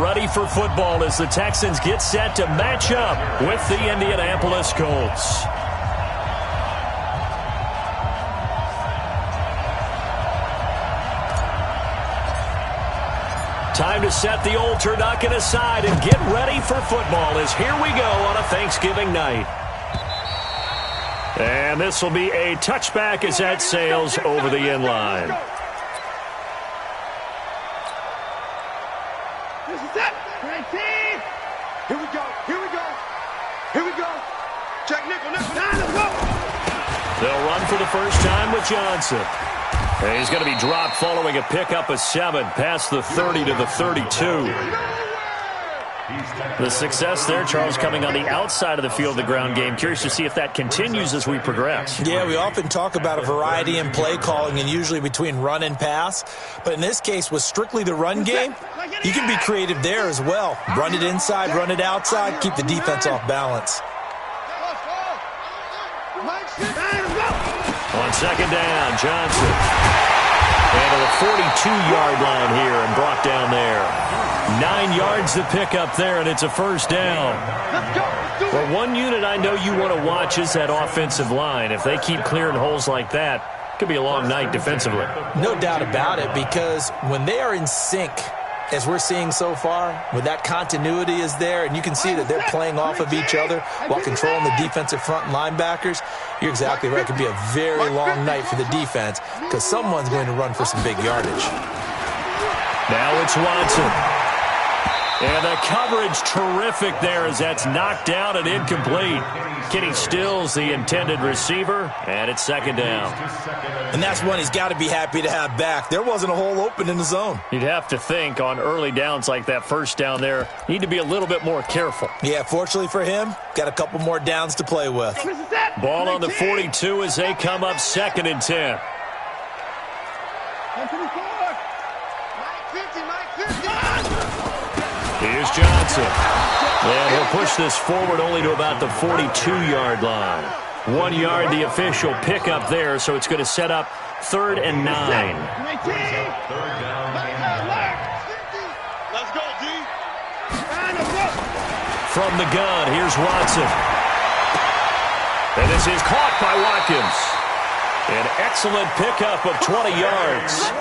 ready for football as the Texans get set to match up with the Indianapolis Colts. Time to set the old turducken aside and get ready for football as here we go on a Thanksgiving night. And this will be a touchback as that sails over the end line. This is it. 19. Here we go. Here we go. Here we go. Check nickel. Let's go. They'll run for the first time with Johnson. And he's going to be dropped following a pickup of 7 past the 30 to the 32. The success there, Charles, coming on the outside of the field, the ground game. Curious to see if that continues as we progress. Yeah, we often talk about a variety in play calling and usually between run and pass. But in this case, with strictly the run game, you can be creative there as well. Run it inside, run it outside, keep the defense off balance. On second down, Johnson. And to the 42-yard line here and brought down there. 9 yards to pick up there, and it's a first down. Well, one unit I know you want to watch is that offensive line. If they keep clearing holes like that, it could be a long night defensively. No doubt about it, because when they are in sync, as we're seeing so far, when that continuity is there, and you can see that they're playing off of each other while controlling the defensive front and linebackers, you're exactly right. It could be a very long night for the defense because someone's going to run for some big yardage. Now it's Watson. And the coverage terrific there as that's knocked down and incomplete. Kenny Stills, the intended receiver, and it's second down. And that's one he's got to be happy to have back. There wasn't a hole open in the zone. You'd have to think on early downs like that first down there, need to be a little bit more careful. Yeah, fortunately for him, got a couple more downs to play with. Ball on the 42 as they come up 2nd and 10. Here's Johnson. And he'll push this forward only to about the 42-yard line. 1 yard, the official pickup there, so it's going to set up 3rd and 9. Let's go, D. From the gun, here's Watson. And this is caught by Watkins. An excellent pickup of 20 yards.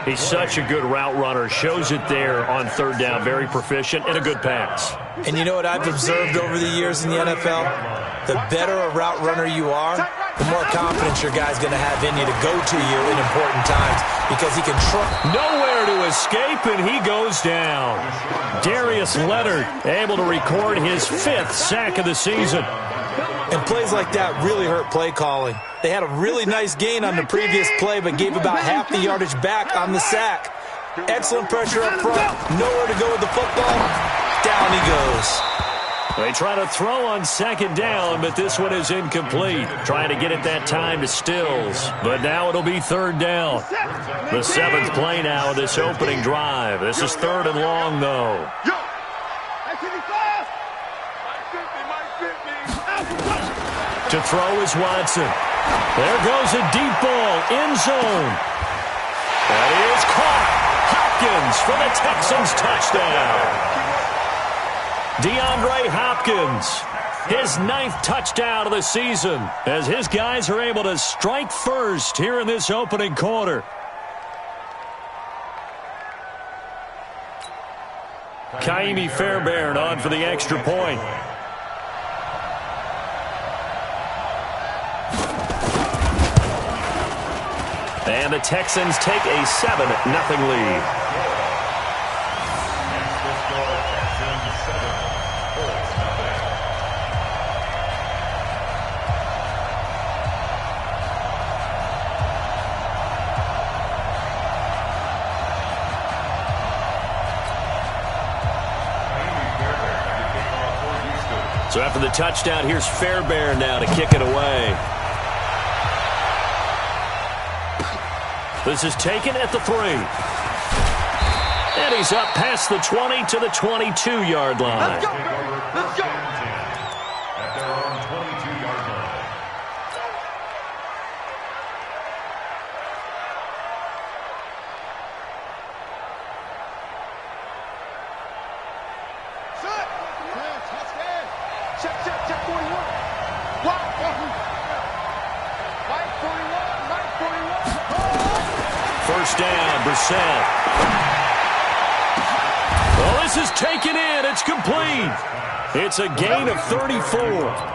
He's such a good route runner. Shows it there on 3rd down. Very proficient and a good pass. And you know what I've observed over the years in the NFL? The better a route runner you are, the more confidence your guy's going to have in you to go to you in important times because he can nowhere to escape, and he goes down. Darius Leonard able to record his 5th sack of the season. And plays like that really hurt play calling. They had a really nice gain on the previous play, but gave about half the yardage back on the sack. Excellent pressure up front. Nowhere to go with the football. Down he goes. They try to throw on 2nd down, but this one is incomplete. Trying to get it that time to Stills. But now it'll be 3rd down. The 7th play now of this opening drive. This is 3rd and long, though. To throw is Watson. There goes a deep ball, end zone. That is caught. Hopkins for the Texans touchdown. DeAndre Hopkins, his 9th touchdown of the season, as his guys are able to strike first here in this opening quarter. Kaimi Fairbairn on for the extra point. And the Texans take a 7-0 lead. So after the touchdown, here's Fairbairn now to kick it away. This is taken at the 3. And he's up past the 20 to the 22-yard line. Let's go. Let's go. At their own 22-yard line. First down, Brissett. Well, this is taken in. It's complete. It's a gain of 34.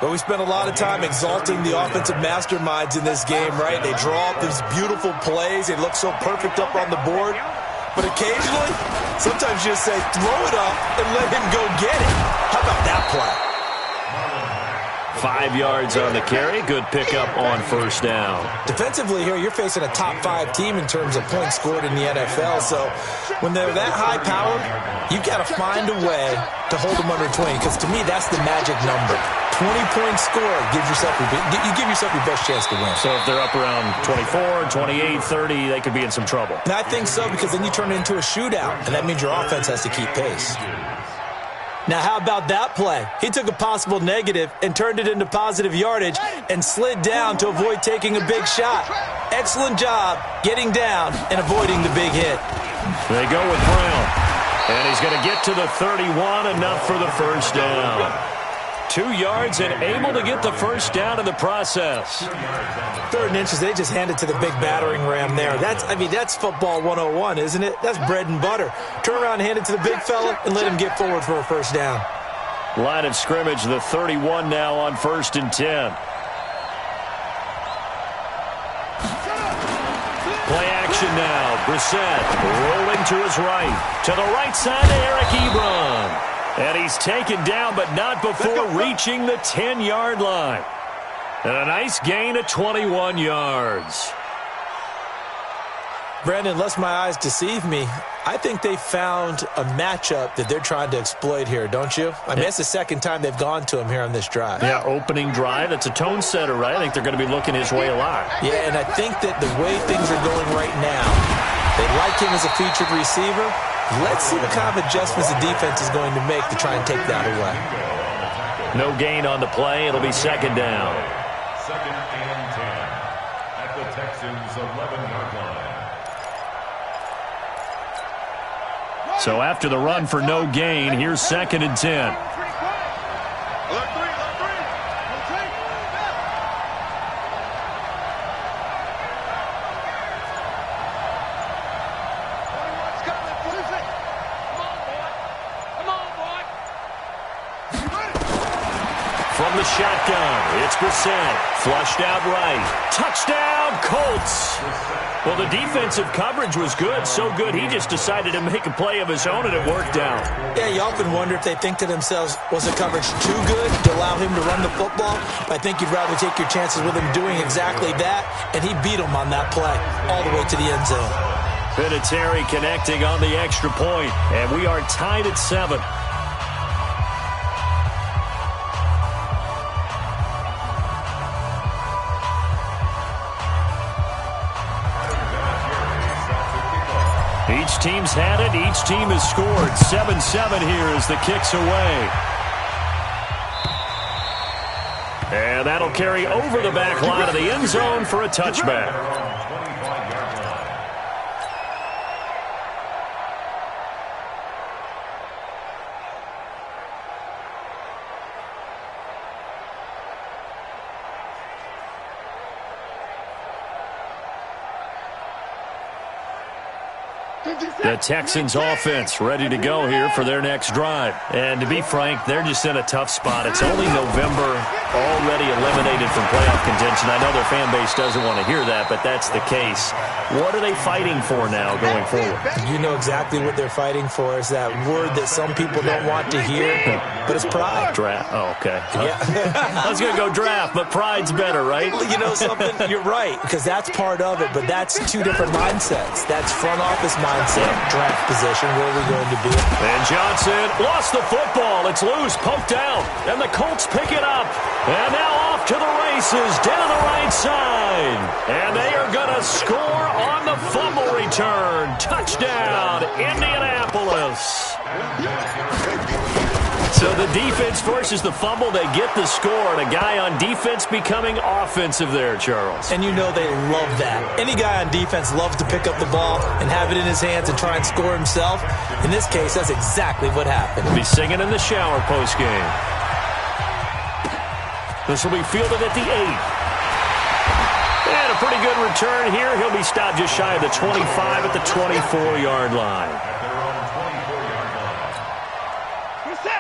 But we spent a lot of time exalting the offensive masterminds in this game, right? They draw up these beautiful plays. They look so perfect up on the board. But occasionally, sometimes you just say, throw it up and let him go get it. How about that play? 5 yards on the carry. Good pickup on first down. Defensively here, you're facing a top-5 team in terms of points scored in the NFL. So when they're that high-powered, you've got to find a way to hold them under 20. Because to me, that's the magic number. 20-point score gives yourself you give yourself your best chance to win. So if they're up around 24, 28, 30, they could be in some trouble. And I think so, because then you turn it into a shootout, and that means your offense has to keep pace. Now, how about that play? He took a possible negative and turned it into positive yardage and slid down to avoid taking a big shot. Excellent job getting down and avoiding the big hit. They go with Brown. And he's going to get to the 31, enough for the first down. 2 yards and able to get the first down in the process. 3rd and inches, they just hand it to the big battering ram there. That's football 101, isn't it? That's bread and butter. Turn around and hand it to the big fella and let him get forward for a first down. Line of scrimmage, the 31 now on 1st and 10. Play action now. Brissett rolling to his right. To the right side to Eric Ebron. And he's taken down, but not before reaching the 10-yard line. And a nice gain of 21 yards. Brandon, unless my eyes deceive me, I think they found a matchup that they're trying to exploit here, don't you? I mean, it's the second time they've gone to him here on this drive. Yeah, opening drive. It's a tone setter, right? I think they're going to be looking his way a lot. Yeah, and I think that the way things are going right now, they like him as a featured receiver. Let's see what kind of adjustments the defense is going to make to try and take that away. No gain on the play. It'll be second down. 2nd and 10 at the Texans' 11-yard line. So after the run for no gain, here's 2nd and 10. From the shotgun, it's Brissett. Flushed out right. Touchdown, Colts. Well, the defensive coverage was good, so good he just decided to make a play of his own, and it worked out. Yeah, you often wonder if they think to themselves, was the coverage too good to allow him to run the football? I think you'd rather take your chances with him doing exactly that, and he beat him on that play all the way to the end zone. Vinatieri connecting on the extra point, and we are tied at 7. Each team's had it. Each team has scored. 7-7 here as the kick's away. And that'll carry over the back line of the end zone for a touchback. The Texans offense ready to go here for their next drive. And to be frank, they're just in a tough spot. It's only November, already eliminated from playoff contention. I know their fan base doesn't want to hear that, but that's the case. What are they fighting for now going forward? You know exactly what they're fighting for. Is that word that some people don't want to hear, but it's pride. Draft. Oh, okay. Yeah. I was going to go draft, but pride's better, right? Well, you know something? You're right, because that's part of it, but that's two different mindsets. That's front office mindset, draft position, where we're going to be. And Johnson lost the football. It's loose, poked out, and the Colts pick it up. And now off to the races down the right side. And they are going to score on the fumble return. Touchdown, Indianapolis. So the defense forces the fumble. They get the score, and a guy on defense becoming offensive there, Charles. And you know they love that. Any guy on defense loves to pick up the ball and have it in his hands and try and score himself. In this case, that's exactly what happened. He'll be singing in the shower postgame. This will be fielded at the 8. And a pretty good return here. He'll be stopped just shy of the 25 at the 24-yard line.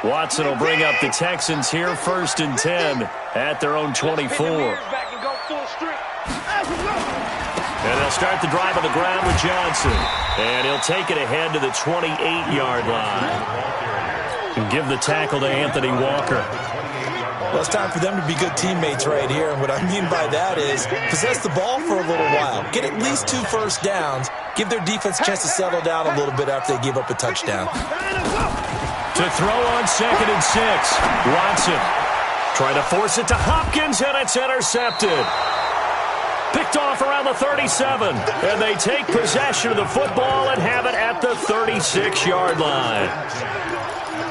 Watson will bring up the Texans here, 1st and 10 at their own 24. And they'll start the drive on the ground with Johnson. And he'll take it ahead to the 28-yard line. And give the tackle to Anthony Walker. Well, it's time for them to be good teammates right here. And what I mean by that is possess the ball for a little while. Get at least 2 first downs. Give their defense a chance to settle down a little bit after they give up a touchdown. To throw on 2nd and 6. Watson trying to force it to Hopkins, and it's intercepted. Picked off around the 37. And they take possession of the football and have it at the 36-yard line.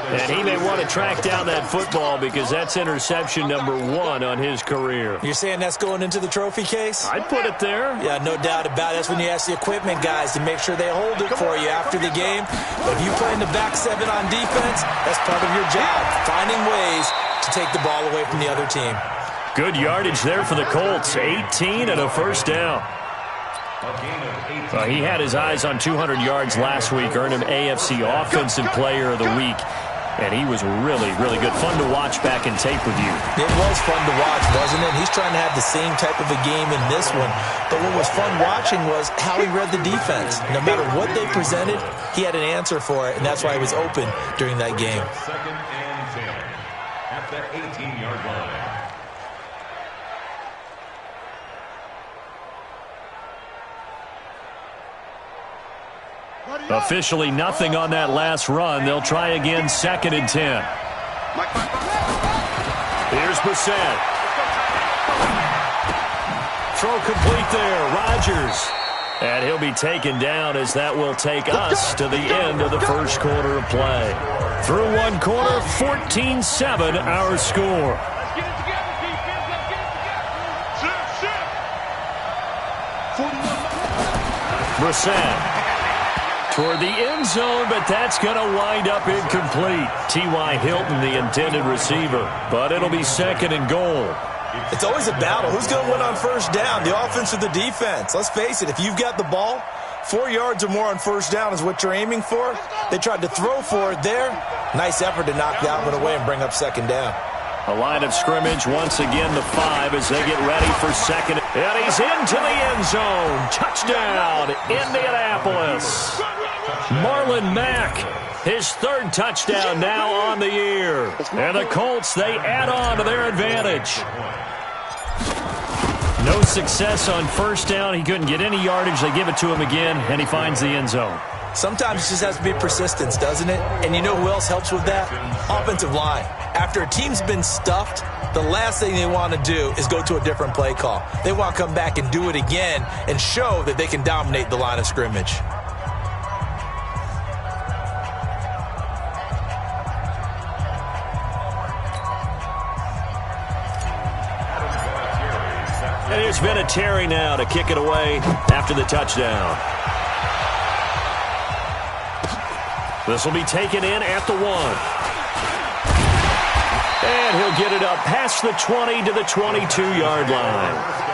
And he may want to track down that football because that's interception number 1 on his career. You're saying that's going into the trophy case? I'd put it there. Yeah, no doubt about it. That's when you ask the equipment guys to make sure they hold it for you after the game. But if you play in the back 7 on defense, that's part of your job, finding ways to take the ball away from the other team. Good yardage there for the Colts. 18 and a first down. He had his eyes on 200 yards last week, earned him AFC Offensive Player of the Week. And he was really, really good. Fun to watch back in tape with you. It was fun to watch, wasn't it? He's trying to have the same type of a game in this one. But what was fun watching was how he read the defense. No matter what they presented, he had an answer for it, and that's why he was open during that game. 2nd and 10 at the 18-yard line. Officially nothing on that last run. They'll try again, 2nd and 10. Here's Brissett. Throw complete there. Rodgers. And he'll be taken down as that will take us to the end of the first quarter of play. Through one quarter, 14-7 our score. Brissett. Toward the end zone, but that's going to wind up incomplete. T.Y. Hilton, the intended receiver, but it'll be 2nd and goal. It's always a battle. Who's going to win on first down, the offense or the defense? Let's face it, if you've got the ball, 4 yards or more on first down is what you're aiming for. They tried to throw for it there. Nice effort to knock that one away and bring up 2nd down. A line of scrimmage once again the 5 as they get ready for 2nd. And he's into the end zone. Touchdown, Indianapolis. Marlon Mack, his 3rd touchdown now on the year. And the Colts, they add on to their advantage. No success on first down. He couldn't get any yardage. They give it to him again, and he finds the end zone. Sometimes it just has to be persistence, doesn't it? And you know who else helps with that? Offensive line. After a team's been stuffed, the last thing they want to do is go to a different play call. They want to come back and do it again and show that they can dominate the line of scrimmage. And it's been a Terry now to kick it away after the touchdown. This will be taken in at the 1. And he'll get it up past the 20 to the 22-yard line.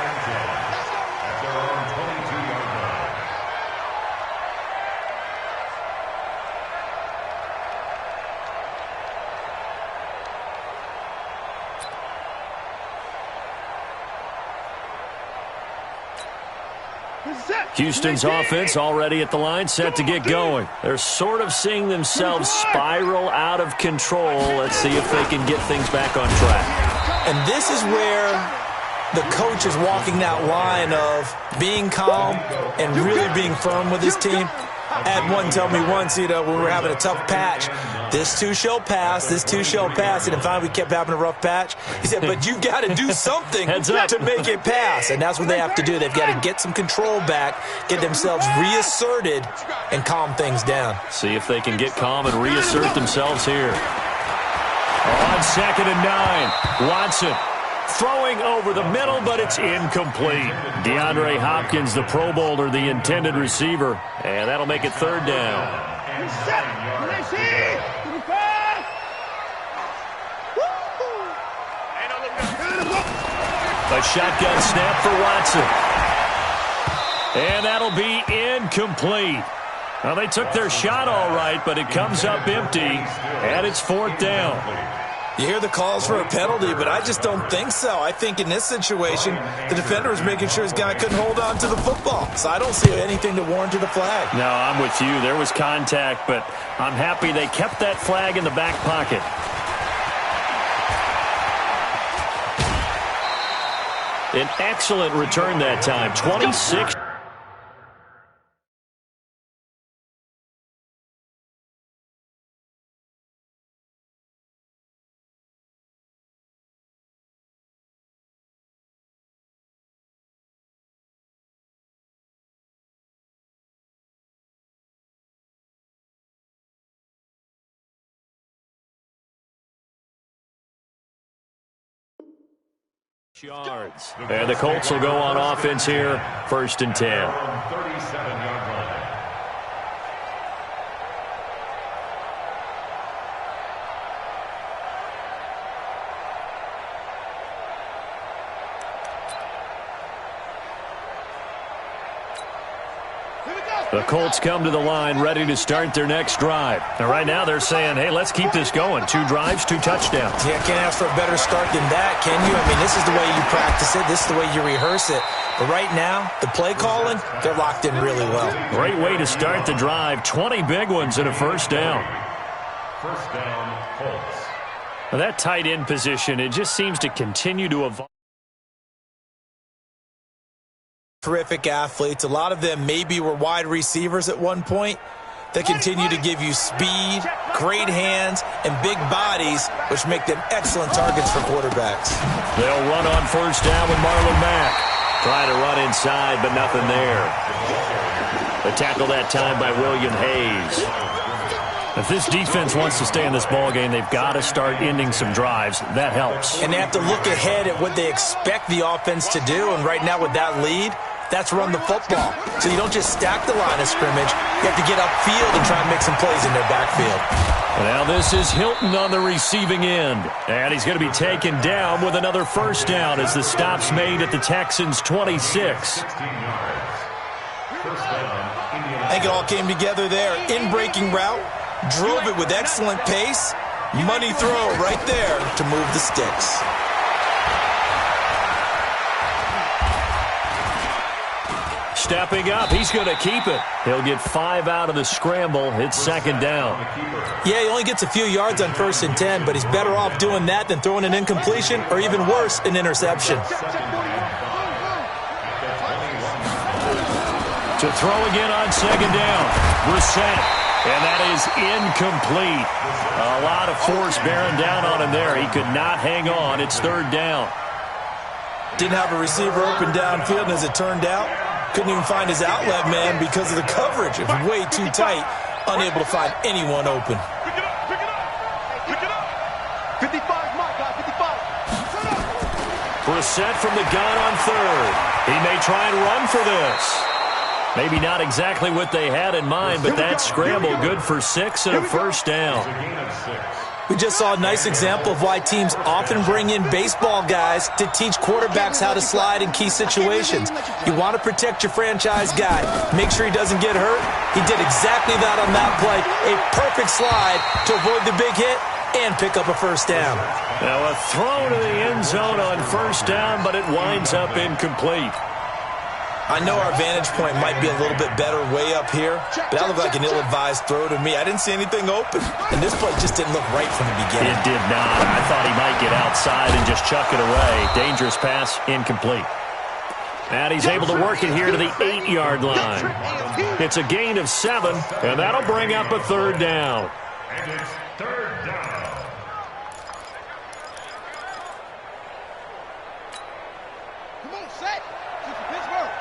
Houston's offense already at the line, set to get going. They're sort of seeing themselves spiral out of control. Let's see if they can get things back on track. And this is where the coach is walking that line of being calm and really being firm with his team. I had one tell me once, when we were having a tough patch, this too shall pass, this too shall pass. And finally we kept having a rough patch. He said, but you've got to do something to make it pass. And that's what they have to do. They've got to get some control back, get themselves reasserted, and calm things down. See if they can get calm and reassert themselves here. On 2nd and 9, Watson. Throwing over the middle, but it's incomplete. DeAndre Hopkins, the Pro Bowler, the intended receiver. And that'll make it 3rd down. A shotgun snap for Watson. And that'll be incomplete. Well, they took their shot all right, but it comes up empty, and it's 4th down. You hear the calls for a penalty, but I just don't think so. I think in this situation, the defender was making sure his guy couldn't hold on to the football. So I don't see anything to warrant a flag. No, I'm with you. There was contact, but I'm happy they kept that flag in the back pocket. An excellent return that time. 26. Yards. And the Colts will go on offense here, 1st and 10. 37-yard line. The Colts come to the line ready to start their next drive. And right now they're saying, hey, let's keep this going. 2 drives, 2 touchdowns. Yeah, can't ask for a better start than that, can you? I mean, this is the way you practice it. This is the way you rehearse it. But right now, the play calling, they're locked in really well. Great way to start the drive. 20 big ones and a 1st down. 1st down, Colts. Well, that tight end position, it just seems to continue to evolve. Terrific athletes. A lot of them maybe were wide receivers at one point. They continue to give you speed, great hands, and big bodies, which make them excellent targets for quarterbacks. They'll run on 1st down with Marlon Mack. Try to run inside, but nothing there. The tackle that time by William Hayes. If this defense wants to stay in this ballgame, they've got to start ending some drives. That helps. And they have to look ahead at what they expect the offense to do. And right now with that lead, that's run the football. So you don't just stack the line of scrimmage. You have to get upfield and try and make some plays in their backfield. Now this is Hilton on the receiving end. And he's going to be taken down with another 1st down as the stop's made at the Texans' 26. 16 yards. 1st down, I think it all came together there. In-breaking route, drove it with excellent pace. Money throw right there to move the sticks. Stepping up, he's going to keep it. He'll get 5 out of the scramble. It's 2nd down. Yeah, he only gets a few yards on 1st and 10, but he's better off doing that than throwing an incompletion or even worse, an interception. To throw again on 2nd down. Brissett. And that is incomplete. A lot of force bearing down on him there. He could not hang on. It's 3rd down. Didn't have a receiver open downfield, and as it turned out, couldn't even find his outlet man because of the coverage. It was way too tight, unable to find anyone open. Pick it up, pick it up. Pick it up. 55, my guy, 55. Brissett from the gun on 3rd. He may try and run for this. Maybe not exactly what they had in mind, but that scramble good for 6 and a 1st down. We just saw a nice example of why teams often bring in baseball guys to teach quarterbacks how to slide in key situations. You want to protect your franchise guy. Make sure he doesn't get hurt. He did exactly that on that play. A perfect slide to avoid the big hit and pick up a 1st down. Now a throw to the end zone on 1st down, but it winds up incomplete. I know our vantage point might be a little bit better way up here, but that looked like an ill-advised throw to me. I didn't see anything open, and this play just didn't look right from the beginning. It did not. I thought he might get outside and just chuck it away. Dangerous pass, incomplete. And he's able to work it here to the 8-yard line. It's a gain of 7, and that'll bring up a 3rd down. And it's 3rd down. Come on, set. Pittsburgh.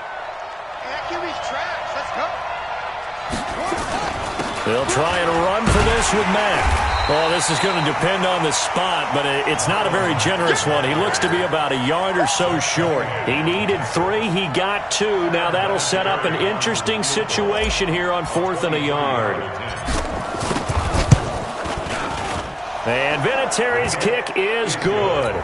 QB's trash. Let's go. They'll try and run for this with Mack. Well, this is going to depend on the spot, but it's not a very generous one. He looks to be about a yard or so short. He needed 3. He got 2. Now that'll set up an interesting situation here on 4th and a yard. And Vinatieri's kick is good.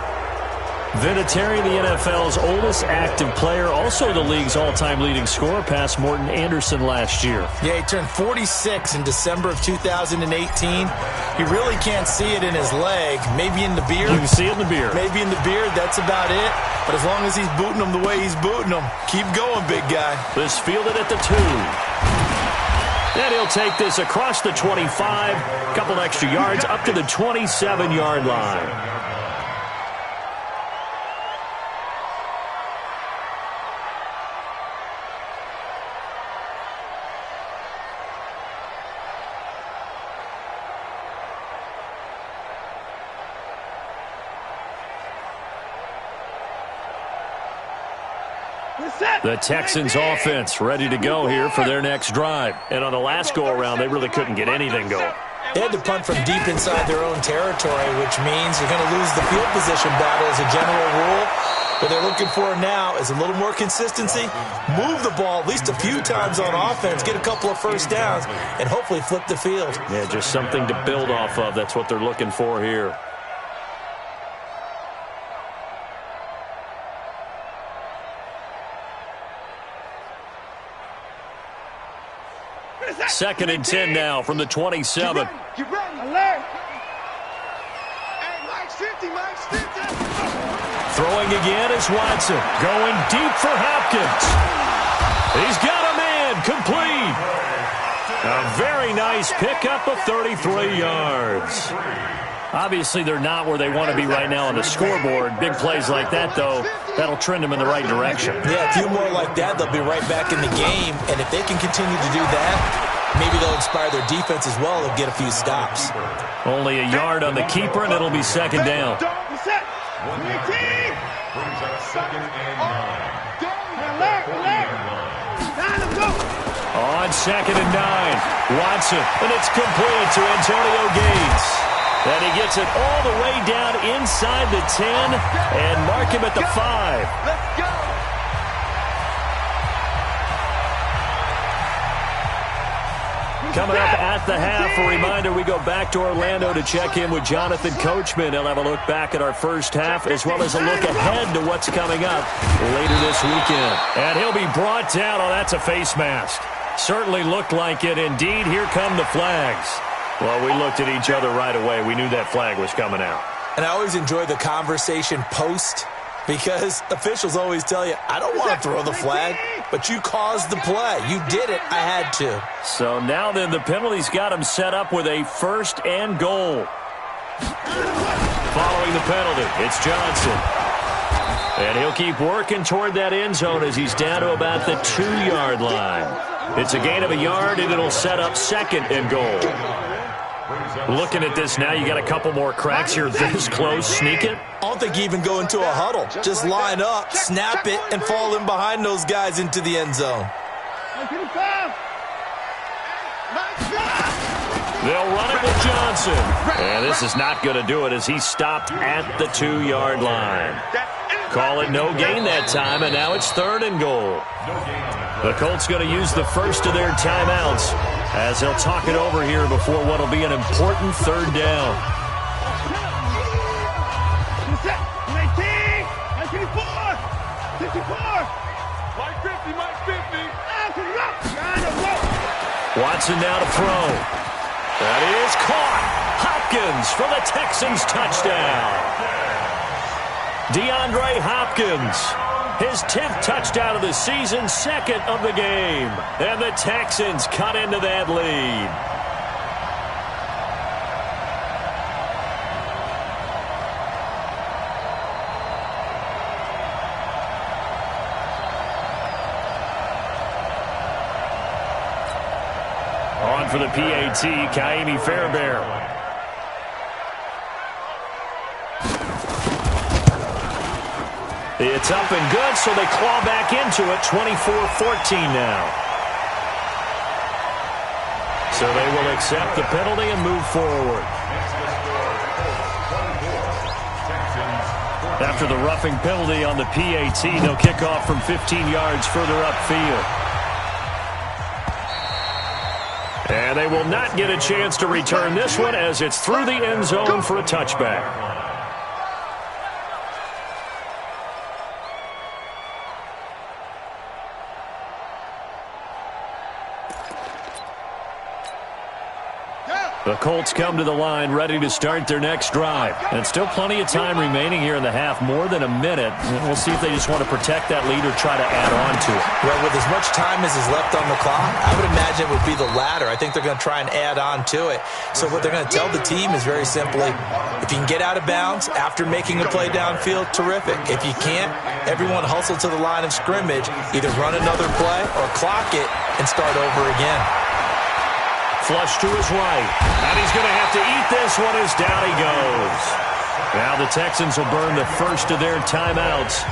Vinatieri, the NFL's oldest active player, also the league's all-time leading scorer, past Morton Anderson last year. Yeah, he turned 46 in December of 2018. He really can't see it in his leg. Maybe in the beard. You can see it in the beard. Maybe in the beard. That's about it. But as long as he's booting them the way he's booting them, keep going, big guy. This fielded at the 2. And he'll take this across the 25, couple extra yards, up to the 27-yard line. The Texans offense ready to go here for their next drive. And on the last go-around, they really couldn't get anything going. They had to punt from deep inside their own territory, which means you're going to lose the field position battle as a general rule. What they're looking for now is a little more consistency, move the ball at least a few times on offense, get a couple of first downs, and hopefully flip the field. Yeah, just something to build off of. That's what they're looking for here. Second and 10 now from the 27. Get ready. Alert. Hey, Mike's 50, Mike's 50. Throwing again is Watson. Going deep for Hopkins. He's got a man. Complete. A very nice pickup of 33 yards. Obviously, they're not where they want to be right now on the scoreboard. Big plays like that, though, that'll trend them in the right direction. Yeah, a few more like that, they'll be right back in the game. And if they can continue to do that, maybe they'll inspire their defense as well and get a few stops. Only a yard on the keeper, and it'll be second down. On second and 9, Watson, and it's complete to Antonio Gates. And he gets it all the way down inside the 10 and mark him at the 5. Let's go. Coming up at the half, a reminder, we go back to Orlando to check in with Jonathan Coachman. He'll have a look back at our first half as well as a look ahead to what's coming up later this weekend. And he'll be brought down. Oh, that's a face mask. Certainly looked like it. Indeed, here come the flags. Well, we looked at each other right away. We knew that flag was coming out. And I always enjoy the conversation post because officials always tell you, I don't want to throw the flag, but you caused the play. You did it. I had to. So now then the penalty's got him set up with a 1st and goal. Following the penalty, it's Johnson. And he'll keep working toward that end zone as he's down to about the 2-yard line. It's a gain of a yard, and it'll set up 2nd and goal. Looking at this now, you got a couple more cracks here this close. Sneak it. I don't think you even go into a huddle. Just line up, snap it, and fall in behind those guys into the end zone. They'll run it with Johnson. And this is not going to do it as he stopped at the 2-yard line. Call it no gain that time, and now it's 3rd and goal. The Colts going to use the first of their timeouts as they'll talk it over here before what will be an important 3rd down. Watson now to throw. That is caught. Hopkins for the Texans touchdown. DeAndre Hopkins, his 10th touchdown of the season, 2nd of the game. And the Texans cut into that lead. On for the PAT, Kaimi Fairbairn. It's up and good, so they claw back into it, 24-14 now. So they will accept the penalty and move forward. After the roughing penalty on the PAT, they'll kick off from 15 yards further upfield. And they will not get a chance to return this one as it's through the end zone for a touchback. The Colts come to the line ready to start their next drive. And still plenty of time remaining here in the half, more than a minute. We'll see if they just want to protect that lead or try to add on to it. Well, with as much time as is left on the clock, I would imagine it would be the latter. I think they're going to try and add on to it. So what they're going to tell the team is very simply, if you can get out of bounds after making a play downfield, terrific. If you can't, everyone hustle to the line of scrimmage, either run another play or clock it and start over again. Flush to his right. And he's going to have to eat this one as down he goes. Now the Texans will burn the first of their timeouts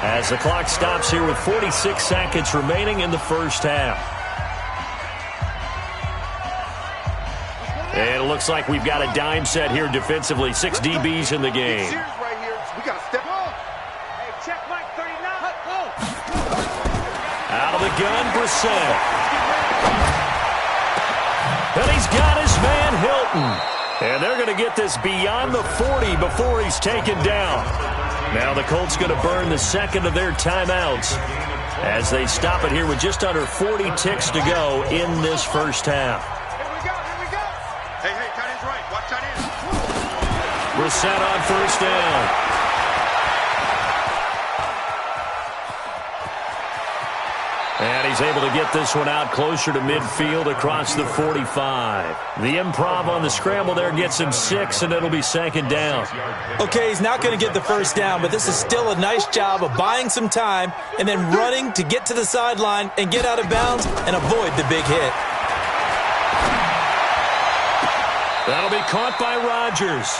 as the clock stops here with 46 seconds remaining in the first half. And it looks like we've got a dime set here defensively. 6 DBs in the game. We got to step up. Hey, check Mike 39. Out of the gun, Brissett. And he's got his man Hilton. And they're going to get this beyond the 40 before he's taken down. Now the Colts going to burn the second of their timeouts as they stop it here with just under 40 ticks to go in this first half. Here we go. Hey, tight end's right. Watch tight end. Brissett on first down. And he's able to get this one out closer to midfield across the 45. The improv on the scramble there gets him 6, and it'll be second down. Okay, he's not going to get the first down, but this is still a nice job of buying some time and then running to get to the sideline and get out of bounds and avoid the big hit. That'll be caught by Rodgers.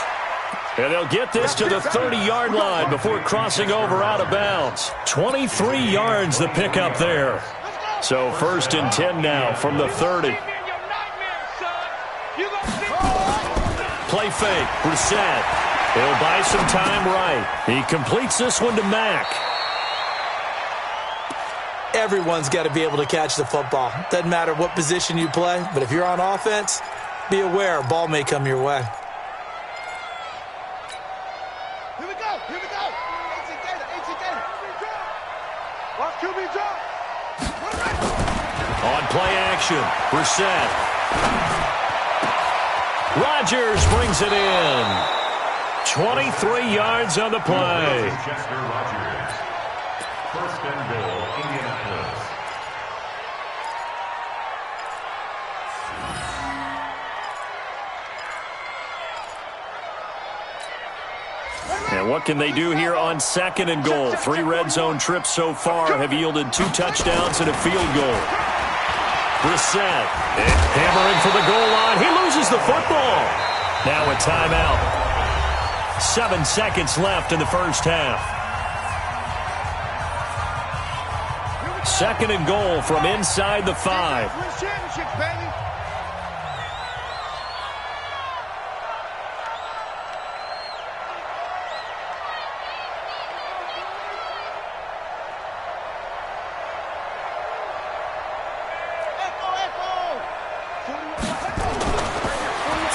And they'll get this to the 30-yard line before crossing over out of bounds. 23 yards the pickup there. So 1st and 10 now from the 30. Play fake, Brissett. He'll buy some time right. He completes this one to Mack. Everyone's got to be able to catch the football. Doesn't matter what position you play, but if you're on offense, be aware a ball may come your way. On play action, Brissett. Rodgers brings it in. 23 yards on the play. Chester Rogers. 1st and goal, Indianapolis. And what can they do here on 2nd and goal? 3 red zone trips so far have yielded 2 touchdowns and a field goal. Brissett hammering for the goal line. He loses the football. Now a timeout. 7 seconds left in the first half. 2nd and goal from inside the 5.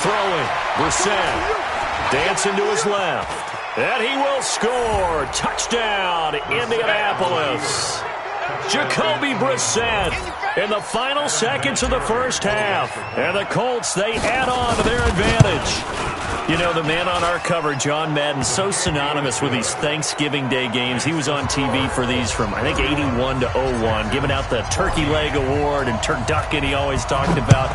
Throwing, Brissett dancing to his left, and he will score. Touchdown, Indianapolis. Jacoby Brissett in the final seconds of the first half. And the Colts, they add on to their advantage. You know, the man on our cover, John Madden, so synonymous with these Thanksgiving Day games. He was on TV for these from, I think, 81 to 01, giving out the Turkey Leg Award and turducken he always talked about.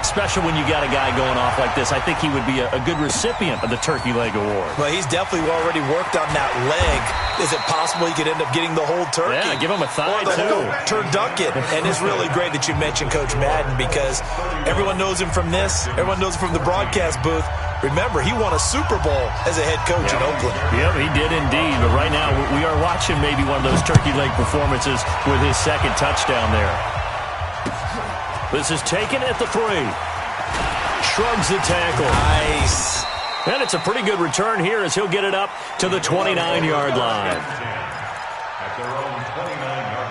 Special when you got a guy going off like this. I think he would be a good recipient of the Turkey Leg Award. Well, he's definitely already worked on that leg. Is it possible he could end up getting the whole turkey? Yeah, give him a thigh, or the too. whole turducken. And it's really great that you mentioned Coach Madden because everyone knows him from this. Everyone knows him from the broadcast booth. Remember, he won a Super Bowl as a head coach in Oakland. Yep, he did indeed. But right now, we are watching maybe one of those turkey leg performances with his 2nd touchdown there. This is taken at the 3. Shrugs the tackle. Nice. And it's a pretty good return here as he'll get it up to the 29-yard line. At their own 29-yard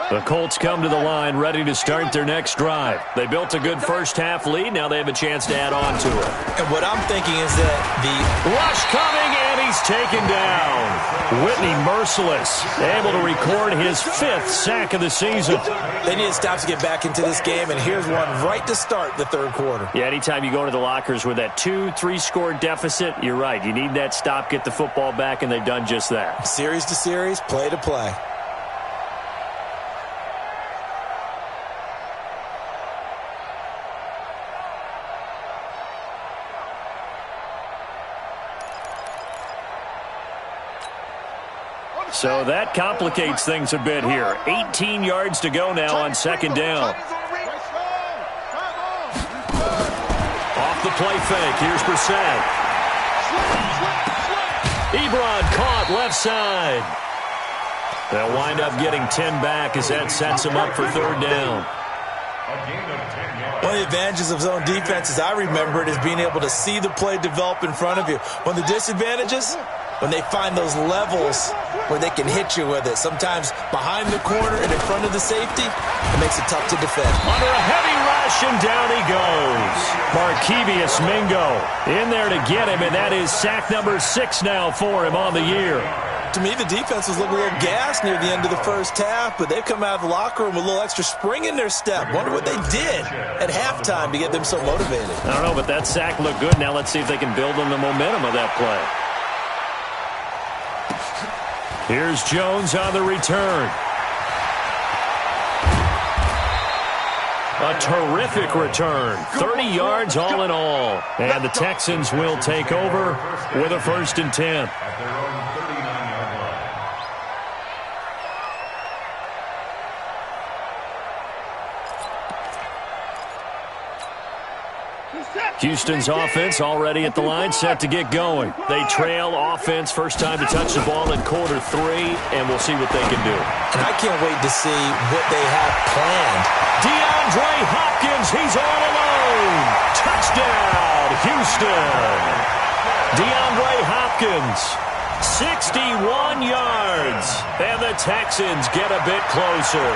line. The Colts come to the line ready to start their next drive. They built a good first-half lead. Now they have a chance to add on to it. And what I'm thinking is that the rush coming, and he's taken down. Whitney merciless, able to record his 5th sack of the season. They need to stop to get back into this game, and here's one right to start the third quarter. Yeah, anytime you go into the lockers with that 2-3 score deficit, you're right. You need that stop, get the football back, and they've done just that. Series to series, play to play. So that complicates things a bit here. 18 yards to go now on second down. Off the play fake. Here's Brissett. Ebron caught left side. They'll wind up getting 10 back as that sets them up for third down. One of the advantages of zone defense, as I remember it, is being able to see the play develop in front of you. One of the disadvantages, when they find those levels where they can hit you with it. Sometimes behind the corner and in front of the safety, it makes it tough to defend. Under a heavy rush, and down he goes. Markevious Mingo in there to get him, and that is sack number 6 now for him on the year. To me, the defense was looking a little gassed near the end of the first half, but they've come out of the locker room with a little extra spring in their step. Wonder what they did at halftime to get them so motivated. I don't know, but that sack looked good. Now let's see if they can build on the momentum of that play. Here's Jones on the return. A terrific return. 30 yards all in all. And the Texans will take over with a 1st and 10. At their own 39-yard line. Houston's offense already at the line, set to get going. They trail offense, first time to touch the ball in quarter 3, and we'll see what they can do. And I can't wait to see what they have planned. DeAndre Hopkins, he's all alone. Touchdown, Houston. DeAndre Hopkins, 61 yards, and the Texans get a bit closer.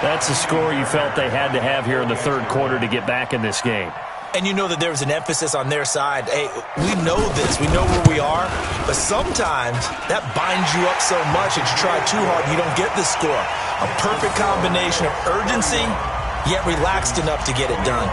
That's a score you felt they had to have here in the third quarter to get back in this game. And you know that there was an emphasis on their side. Hey, we know this. We know where we are. But sometimes that binds you up so much that you try too hard and you don't get the score. A perfect combination of urgency, yet relaxed enough to get it done.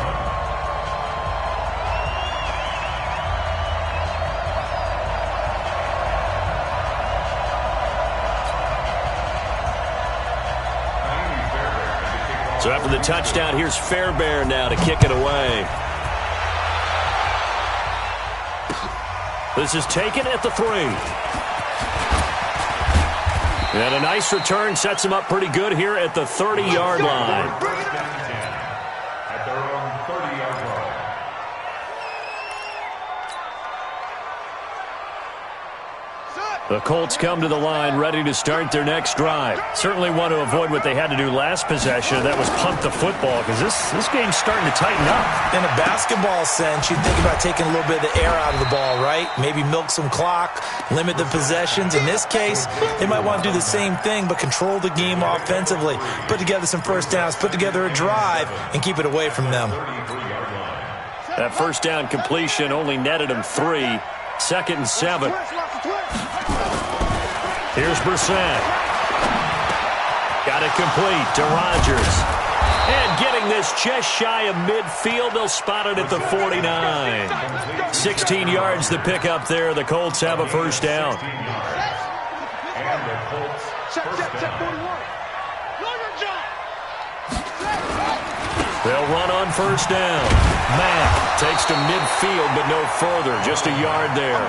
So after the touchdown, here's Fairbairn now to kick it away. This is taken at the 3. And a nice return sets him up pretty good here at the 30-yard line. At their own 30-yard line. The Colts come to the line ready to start their next drive. Certainly want to avoid what they had to do last possession. That was punt the football, because this game's starting to tighten up. In a basketball sense, you think about taking a little bit of the air out of the ball, right? Maybe milk some clock, limit the possessions. In this case, they might want to do the same thing, but control the game offensively. Put together some first downs, put together a drive, and keep it away from them. That first down completion only netted him 3. 2nd and 7. Here's Brissett. Got it complete to Rodgers. And getting this just shy of midfield, they'll spot it at the 49. 16 yards to pick up there. The Colts have a first down. And the Colts first down. They'll run on first down. Mack takes to midfield, but no further. Just a yard there.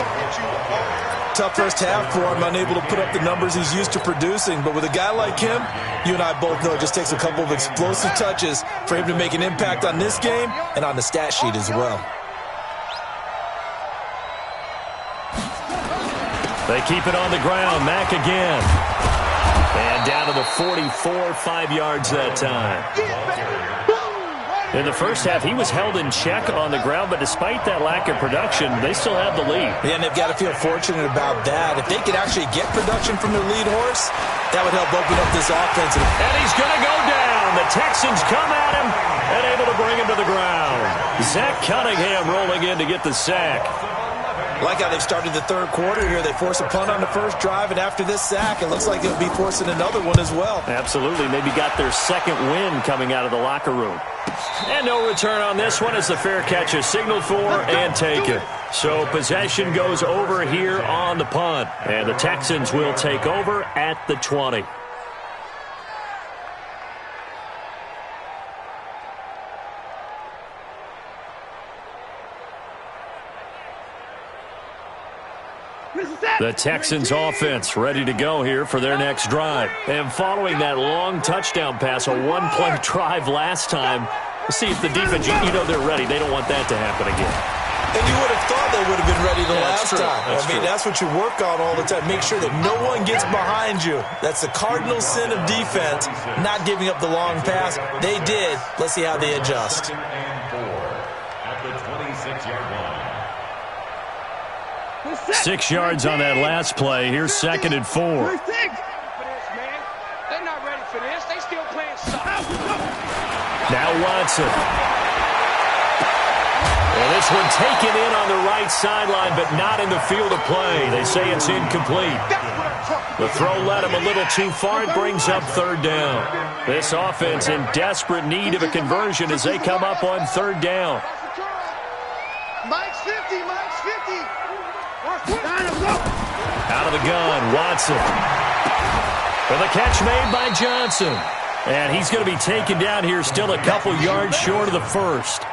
Tough first half for him, unable to put up the numbers he's used to producing. But with a guy like him, you and I both know it just takes a couple of explosive touches for him to make an impact on this game and on the stat sheet as well. They keep it on the ground. Mack again. And down to the 44, 5 yards that time. In the first half, he was held in check on the ground, but despite that lack of production, they still have the lead. Yeah, and they've got to feel fortunate about that. If they could actually get production from their lead horse, that would help open up this offense. And he's going to go down. The Texans come at him and able to bring him to the ground. Zach Cunningham rolling in to get the sack. Like how they've started the third quarter here. They force a punt on the first drive, and after this sack, it looks like they'll be forcing another one as well. Absolutely. Maybe got their second win coming out of the locker room. And no return on this one as the fair catch is signaled for and taken. So possession goes over here on the punt. And the Texans will take over at the 20. The Texans offense ready to go here for their next drive. And following that long touchdown pass, a one-play drive last time, we'll see if the defense, you know they're ready. They don't want that to happen again. And you would have thought they would have been ready the last time. I mean, that's what you work on all the time. Make sure that no one gets behind you. That's the cardinal sin of defense, not giving up the long pass. They did. Let's see how they adjust. At the 26-yard line. 6 yards on that last play. Here's 2nd and 4. They're not ready for this. They still playing soft. Now Watson. Well, this one taken in on the right sideline, but not in the field of play. They say it's incomplete. The throw led him a little too far. It brings up 3rd down. This offense in desperate need of a conversion as they come up on 3rd down. Mike's 50, Mike's 50. Out of the gun, Watson. With a catch made by Johnson. And he's going to be taken down here still a couple yards short of the first.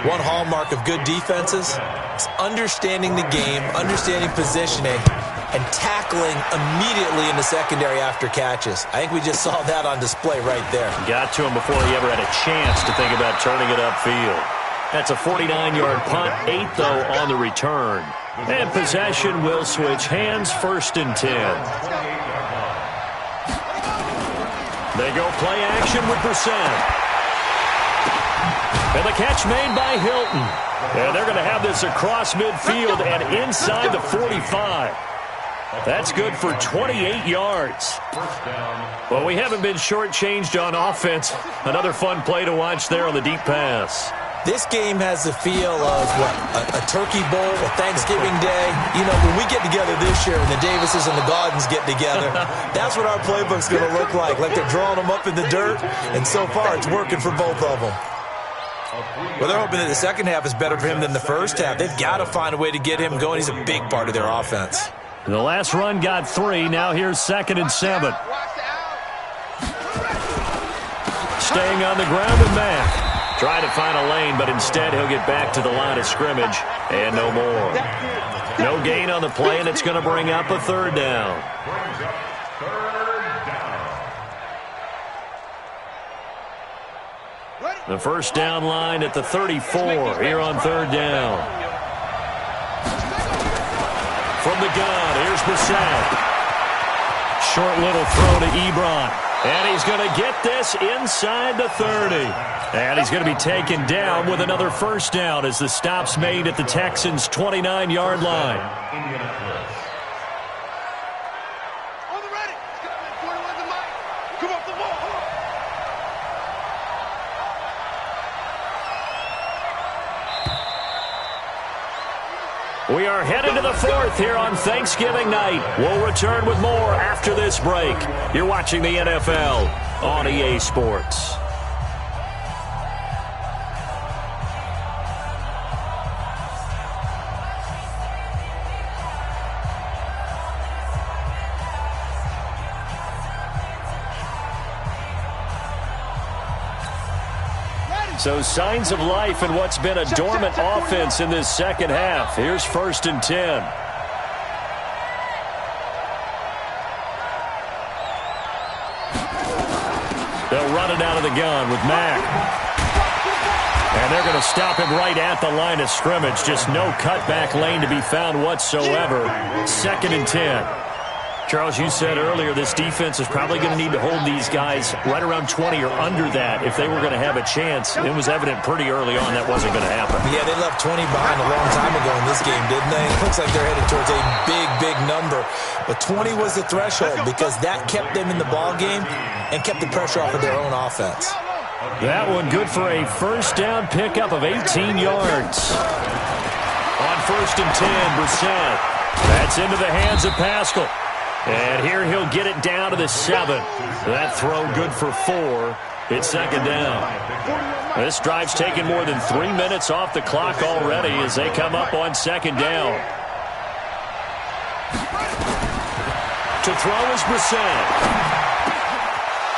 One hallmark of good defenses is understanding the game, understanding positioning, and tackling immediately in the secondary after catches. I think we just saw that on display right there. Got to him before he ever had a chance to think about turning it upfield. That's a 49-yard punt, 8 though on the return. And possession will switch hands, 1st and 10. They go play action with Brissett. And the catch made by Hilton. And they're going to have this across midfield and inside the 45. That's good for 28 yards. Well, we haven't been shortchanged on offense. Another fun play to watch there on the deep pass. This game has the feel of, a turkey bowl, a Thanksgiving day. You know, when we get together this year, when the Davises and the Gaudens get together, that's what our playbook's going to look like. Like they're drawing them up in the dirt, and so far it's working for both of them. Well, they're hoping that the second half is better for him than the first half. They've got to find a way to get him going. He's a big part of their offense. The last run got 3. Now here's 2nd and 7. Staying on the ground with Mack. Trying to find a lane, but instead he'll get back to the line of scrimmage. And no more. No gain on the play, and it's going to bring up a 3rd down. The first down line at the 34 here on 3rd down. From the gun, here's Brissett. Short little throw to Ebron. And he's going to get this inside the 30. And he's going to be taken down with another 1st down as the stop's made at the Texans' 29-yard line. On the ready. Come off the ball. We are headed to the 4th here on Thanksgiving night. We'll return with more after this break. You're watching the NFL on EA Sports. So signs of life in what's been a dormant offense in this second half. Here's 1st and 10. They'll run it out of the gun with Mack. And they're going to stop him right at the line of scrimmage. Just no cutback lane to be found whatsoever. 2nd and 10. Charles, you said earlier this defense is probably going to need to hold these guys right around 20 or under that if they were going to have a chance. It was evident pretty early on that wasn't going to happen. Yeah, they left 20 behind a long time ago in this game, didn't they? It looks like they're headed towards a big, big number. But 20 was the threshold because that kept them in the ball game and kept the pressure off of their own offense. That one good for a 1st down pickup of 18 yards. On 1st and 10, Brissett. That's into the hands of Pascal. And here he'll get it down to the 7. That throw good for 4. It's 2nd down. This drive's taken more than 3 minutes off the clock already as they come up on 2nd down. To throw is Brissett.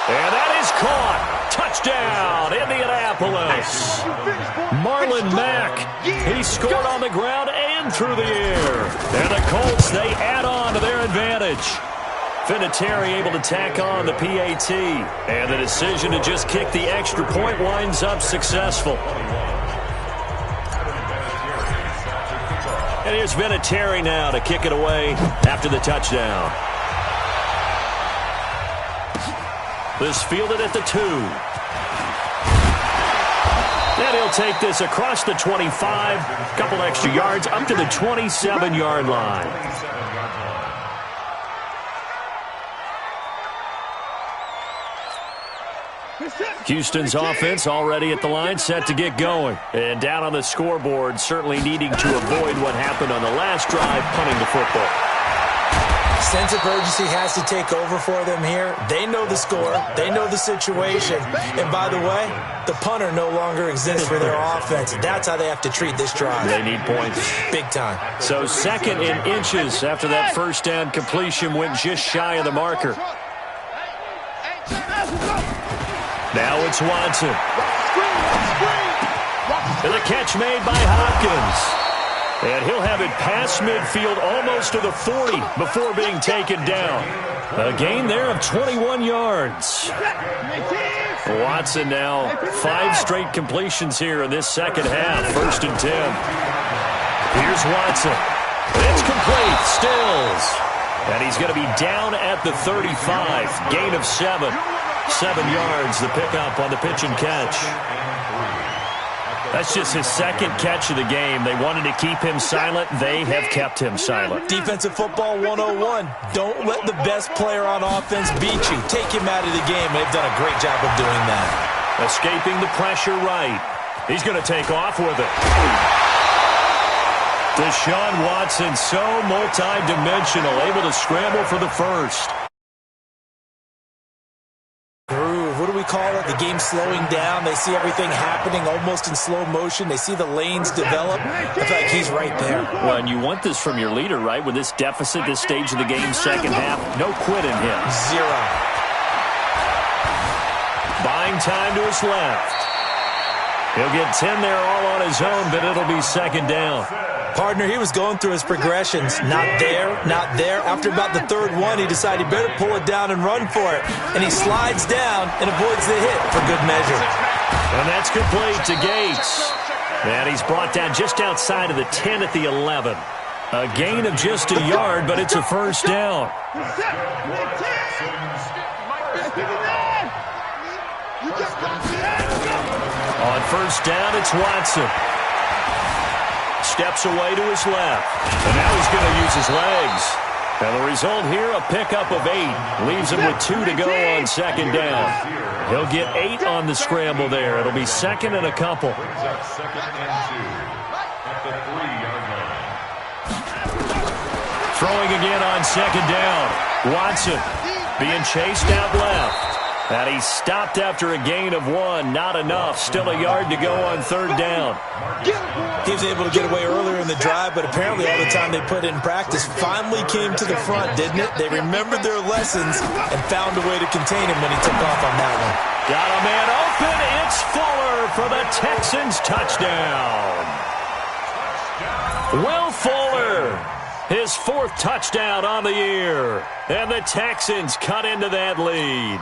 And that is caught. Touchdown, Indianapolis. Marlon Mack, he scored on the ground and through the air. And the Colts, they add on to their advantage. Vinatieri able to tack on the PAT. And the decision to just kick the extra point winds up successful. And here's Vinatieri now to kick it away after the touchdown. This fielded at the 2. And he'll take this across the 25. Couple extra yards up to the 27-yard line. Houston's offense already at the line, set to get going. And down on the scoreboard, certainly needing to avoid what happened on the last drive, punting the football. Sense of urgency has to take over for them here. They know the score. They know the situation. And by the way, the punter no longer exists for their offense. That's how they have to treat this drive. They need points. Big time. So 2nd in inches after that 1st down completion went just shy of the marker. Now it's Watson. And the catch made by Hopkins. And he'll have it past midfield almost to the 40 before being taken down. A gain there of 21 yards. Watson now 5 straight completions here in this 2nd half. 1st and 10. Here's Watson. It's complete. Stills. And he's going to be down at the 35. Gain of 7. 7 yards, the pickup on the pitch and catch. That's just his 2nd catch of the game. They wanted to keep him silent. They have kept him silent. Defensive football 101. Don't let the best player on offense beat you. Take him out of the game. They've done a great job of doing that. Escaping the pressure right. He's going to take off with it. Deshaun Watson, so multi-dimensional, able to scramble for the 1st. What do we call it? The game slowing down. They see everything happening almost in slow motion. They see the lanes develop. I feel like he's right there. Well, and you want this from your leader, right? With this deficit, this stage of the game, 2nd half, no quit in him. 0. Buying time to his left. He'll get 10 there all on his own, but it'll be 2nd down. Partner, he was going through his progressions. Not there, not there. After about the 3rd one, he decided he better pull it down and run for it. And he slides down and avoids the hit for good measure. And that's complete to Gates. And he's brought down just outside of the 10 at the 11. A gain of just a yard, but it's a 1st down. On 1st down, it's Watson. Steps away to his left. And now he's going to use his legs. And the result here, a pickup of 8. Leaves him with 2 to go on 2nd down. He'll get 8 on the scramble there. It'll be 2nd and a couple. 2nd and 2 at the 3-yard line. Throwing again on 2nd down. Watson being chased out left. And he stopped after a gain of 1. Not enough. Still a yard to go on 3rd down. He was able to get away earlier in the drive, but apparently all the time they put in practice finally came to the front, didn't it? They remembered their lessons and found a way to contain him when he took off on that one. Got a man open. It's Fuller for the Texans touchdown. Will Fuller, his 4th touchdown on the year. And the Texans cut into that lead.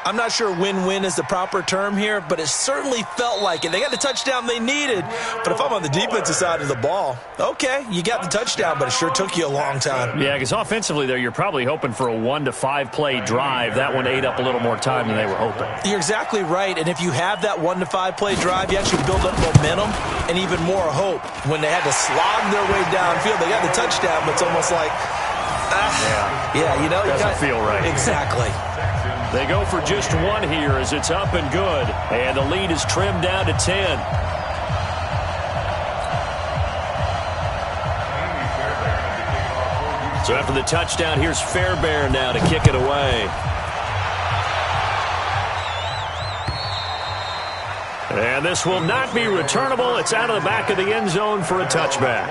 I'm not sure win-win is the proper term here, but it certainly felt like it. They got the touchdown they needed, but if I'm on the defensive side of the ball, okay, you got the touchdown, but it sure took you a long time. Yeah, because offensively there, you're probably hoping for a 1 to 5 play drive. That one ate up a little more time than they were hoping. You're exactly right, and if you have that 1 to 5 play drive, you actually build up momentum and even more hope. When they had to slog their way downfield, they got the touchdown, but it's almost like, yeah, you know. Doesn't feel right. Exactly. They go for just 1 here as it's up and good. And the lead is trimmed down to 10. So after the touchdown, here's Fairbairn now to kick it away. And this will not be returnable. It's out of the back of the end zone for a touchback.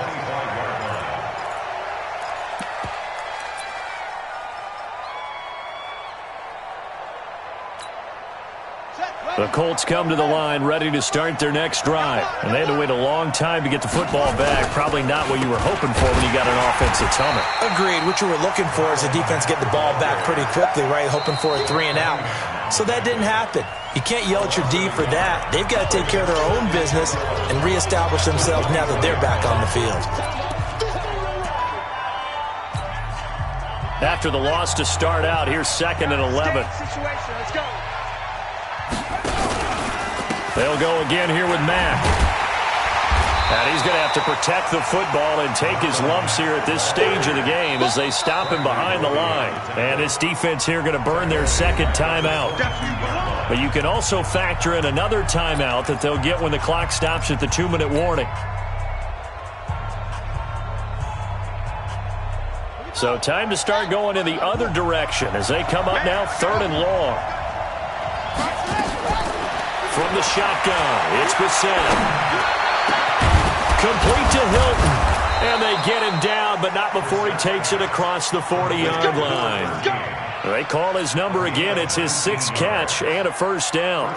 The Colts come to the line ready to start their next drive. And they had to wait a long time to get the football back. Probably not what you were hoping for when you got an offense that's humming. Agreed. What you were looking for is the defense get the ball back pretty quickly, right? Hoping for a 3 and out. So that didn't happen. You can't yell at your D for that. They've got to take care of their own business and reestablish themselves now that they're back on the field. After the loss to start out, here's 2nd and 11. Let's go. They'll go again here with Mack. And he's going to have to protect the football and take his lumps here at this stage of the game as they stop him behind the line. And this defense here going to burn their 2nd timeout. But you can also factor in another timeout that they'll get when the clock stops at the 2-minute warning. So time to start going in the other direction as they come up now 3rd and long. From the shotgun, it's Bissett. Complete to Hilton. And they get him down, but not before he takes it across the 40-yard line. They call his number again. It's his 6th catch and a first down.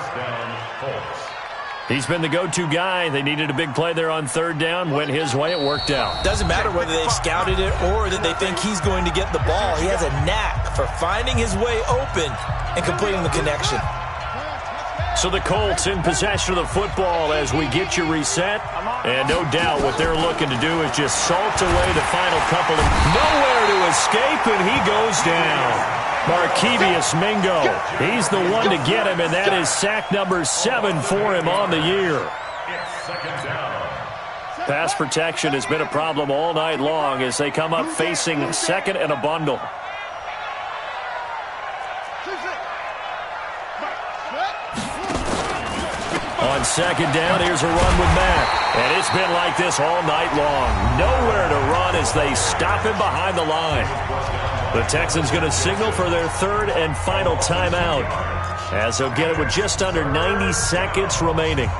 He's been the go-to guy. They needed a big play there on 3rd down. Went his way. It worked out. Doesn't matter whether they've scouted it or that they think he's going to get the ball. He has a knack for finding his way open and completing the connection. So the Colts in possession of the football as we get you reset. And no doubt what they're looking to do is just salt away the final couple. Nowhere to escape, and he goes down. Markevius Mingo. He's the one to get him, and that is sack number 7 for him on the year. Pass protection has been a problem all night long as they come up facing 2nd and a bundle. On 2nd down, here's a run with Mack. And it's been like this all night long. Nowhere to run as they stop him behind the line. The Texans going to signal for their 3rd and final timeout as they'll get it with just under 90 seconds remaining.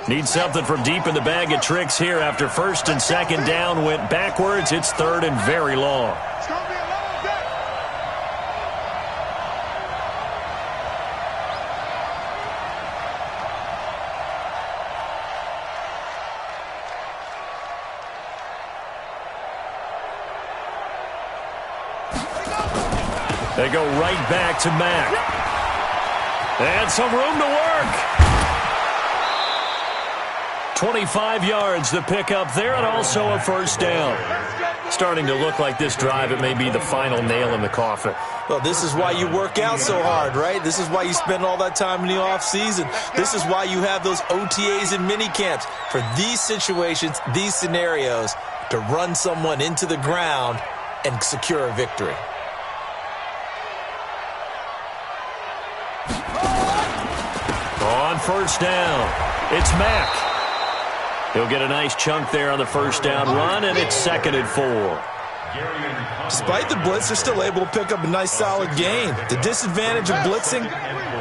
Need something from deep in the bag of tricks here after 1st and 2nd down went backwards. It's 3rd and very long. They go right back to Mack. And some room to work. 25 yards the pickup there, and also a first down. Starting to look like this drive, it may be the final nail in the coffin. Well, this is why you work out so hard, right? This is why you spend all that time in the offseason. This is why you have those OTAs and mini camps. For these situations, these scenarios, to run someone into the ground and secure a victory. On first down, it's Mack. He'll get a nice chunk there on the first down run, and it's 2nd and 4. Despite the blitz, they're still able to pick up a nice, solid gain. The disadvantage of blitzing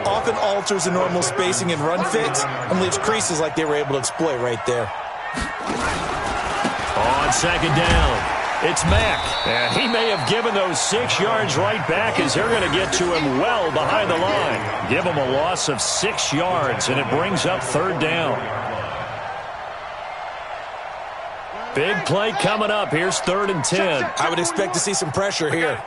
often alters the normal spacing and run fits and leaves creases like they were able to exploit right there. On 2nd down, it's Mack. And he may have given those 6 yards right back as they're going to get to him well behind the line. Give him a loss of 6 yards, and it brings up 3rd down. Big play coming up. Here's 3rd and 10. I would expect to see some pressure here.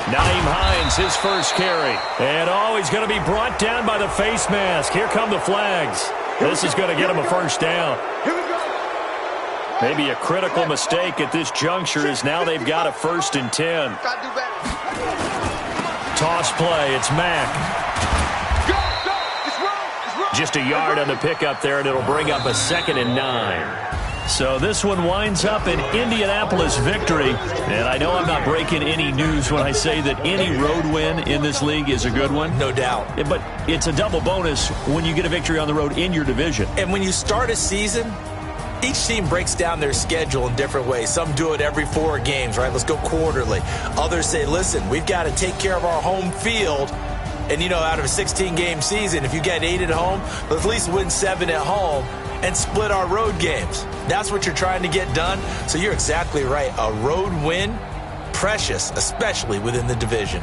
Naeem Hines, his first carry. And he's going to be brought down by the face mask. Here come the flags. This is going to get him a first down. Maybe a critical mistake at this juncture is now they've got a 1st and 10. Toss play, it's Mack. Just a yard on the pickup there, and it'll bring up a 2nd and 9. So this one winds up an Indianapolis victory. And I know I'm not breaking any news when I say that any road win in this league is a good one. No doubt. But it's a double bonus when you get a victory on the road in your division. And when you start a season, each team breaks down their schedule in different ways. Some do it every 4 games, right? Let's go quarterly. Others say, listen, we've got to take care of our home field. And, out of a 16-game season, if you get 8 at home, let's at least win 7 at home and split our road games. That's what you're trying to get done. So you're exactly right. A road win, precious, especially within the division.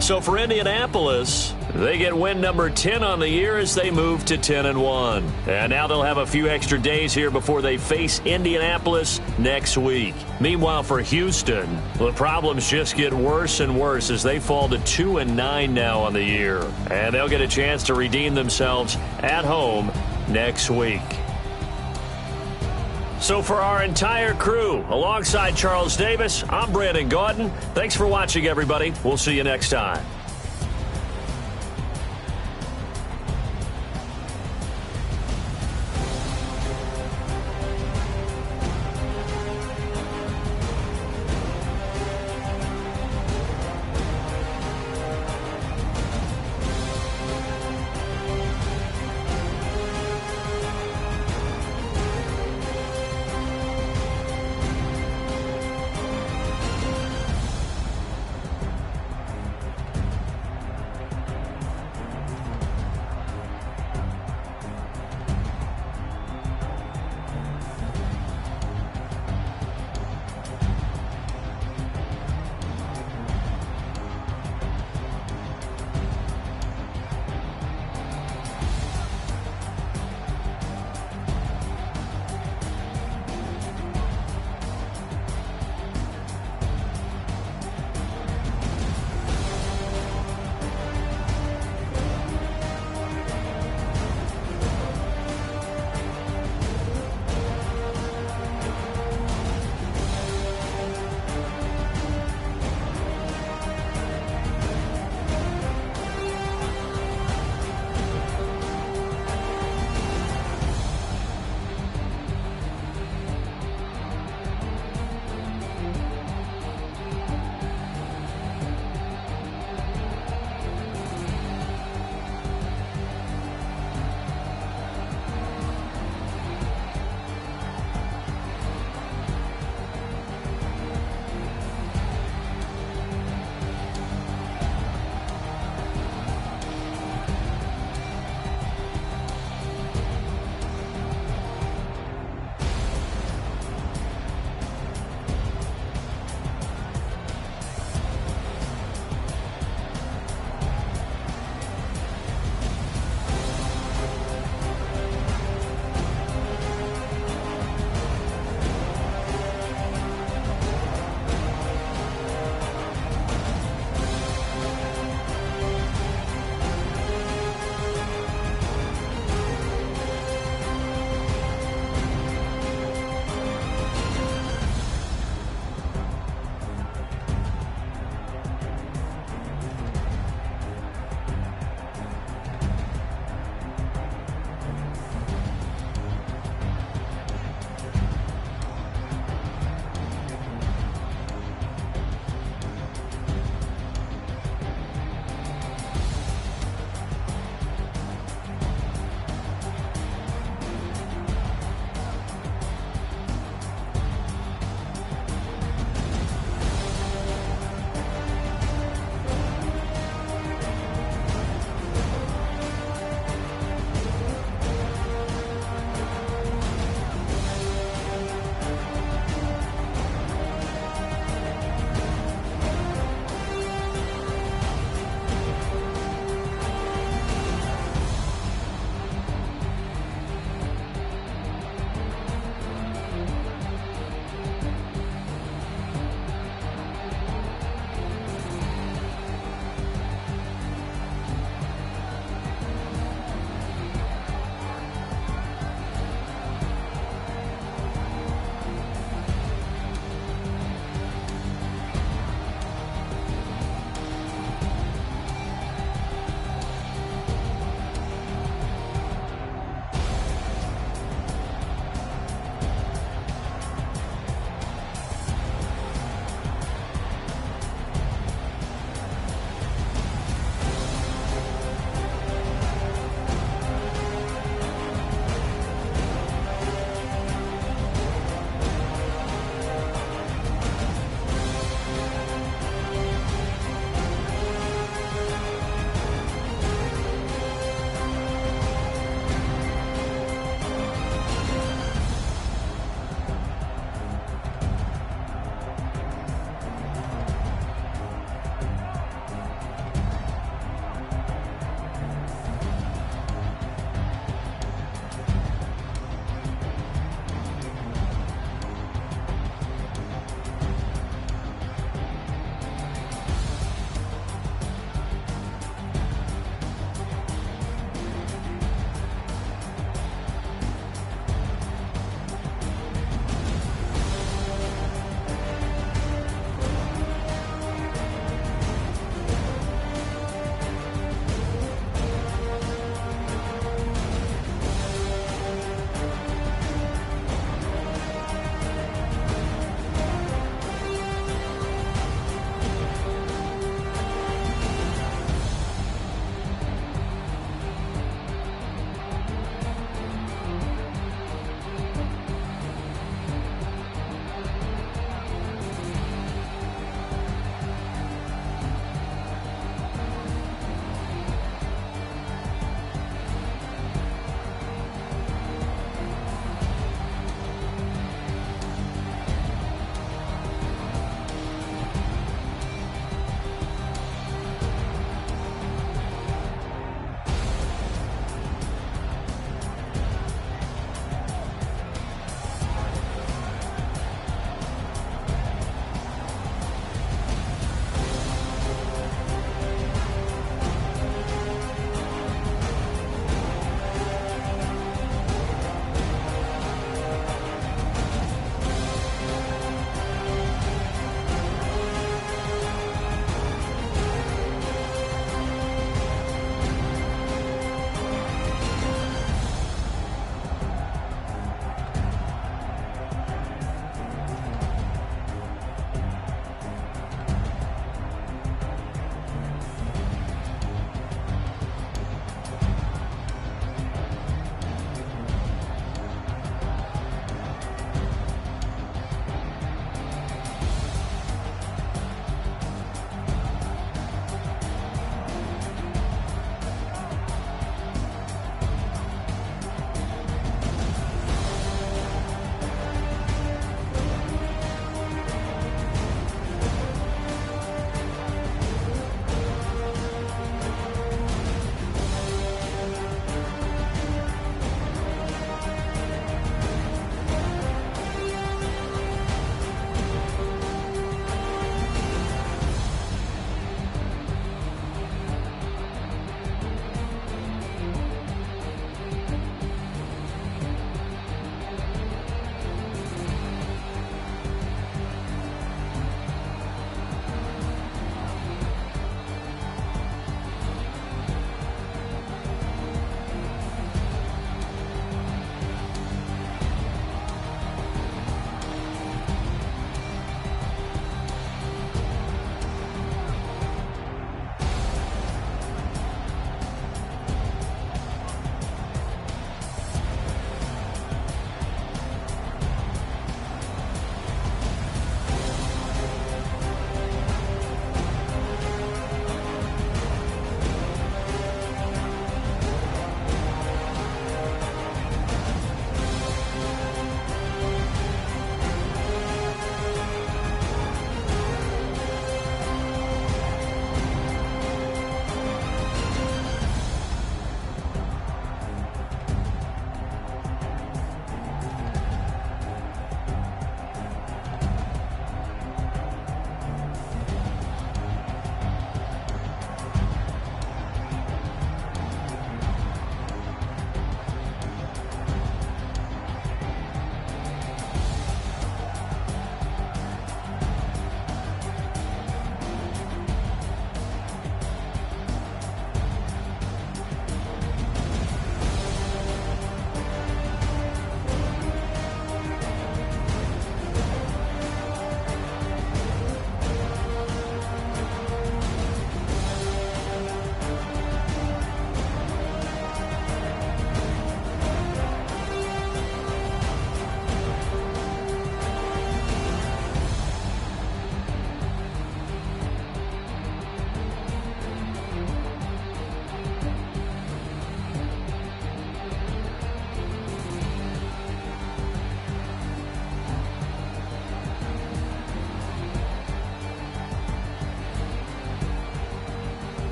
So for Indianapolis, they get win number 10 on the year as they move to 10-1. And now they'll have a few extra days here before they face Indianapolis next week. Meanwhile, for Houston, the problems just get worse and worse as they fall to 2-9 now on the year. And they'll get a chance to redeem themselves at home next week. So for our entire crew, alongside Charles Davis, I'm Brandon Gaudin. Thanks for watching, everybody. We'll see you next time.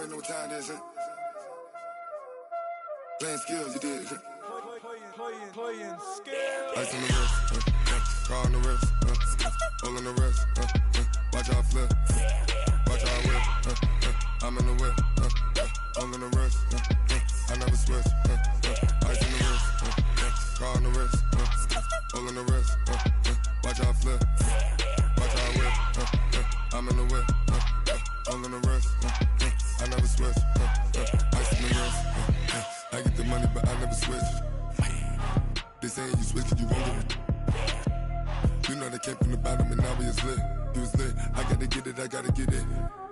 already know what time it is, huh? Playing skills, you did, huh? Playing skills. Ice on the wrist, car on the wrist, hole on the wrist, watch how I flip, watch how I whip, I'm in the whip, hole on the wrist, I never switch, ice on the wrist, car on the wrist, hole on the wrist, watch how I flip, watch how I whip, I'm in the whip, hole on the wrist, I never switch, ice on the wrist, I get the money but I never switch. They saying you switch and you won't get it. You know they came from the bottom and now we is lit. You was lit, I gotta get it, I gotta get it.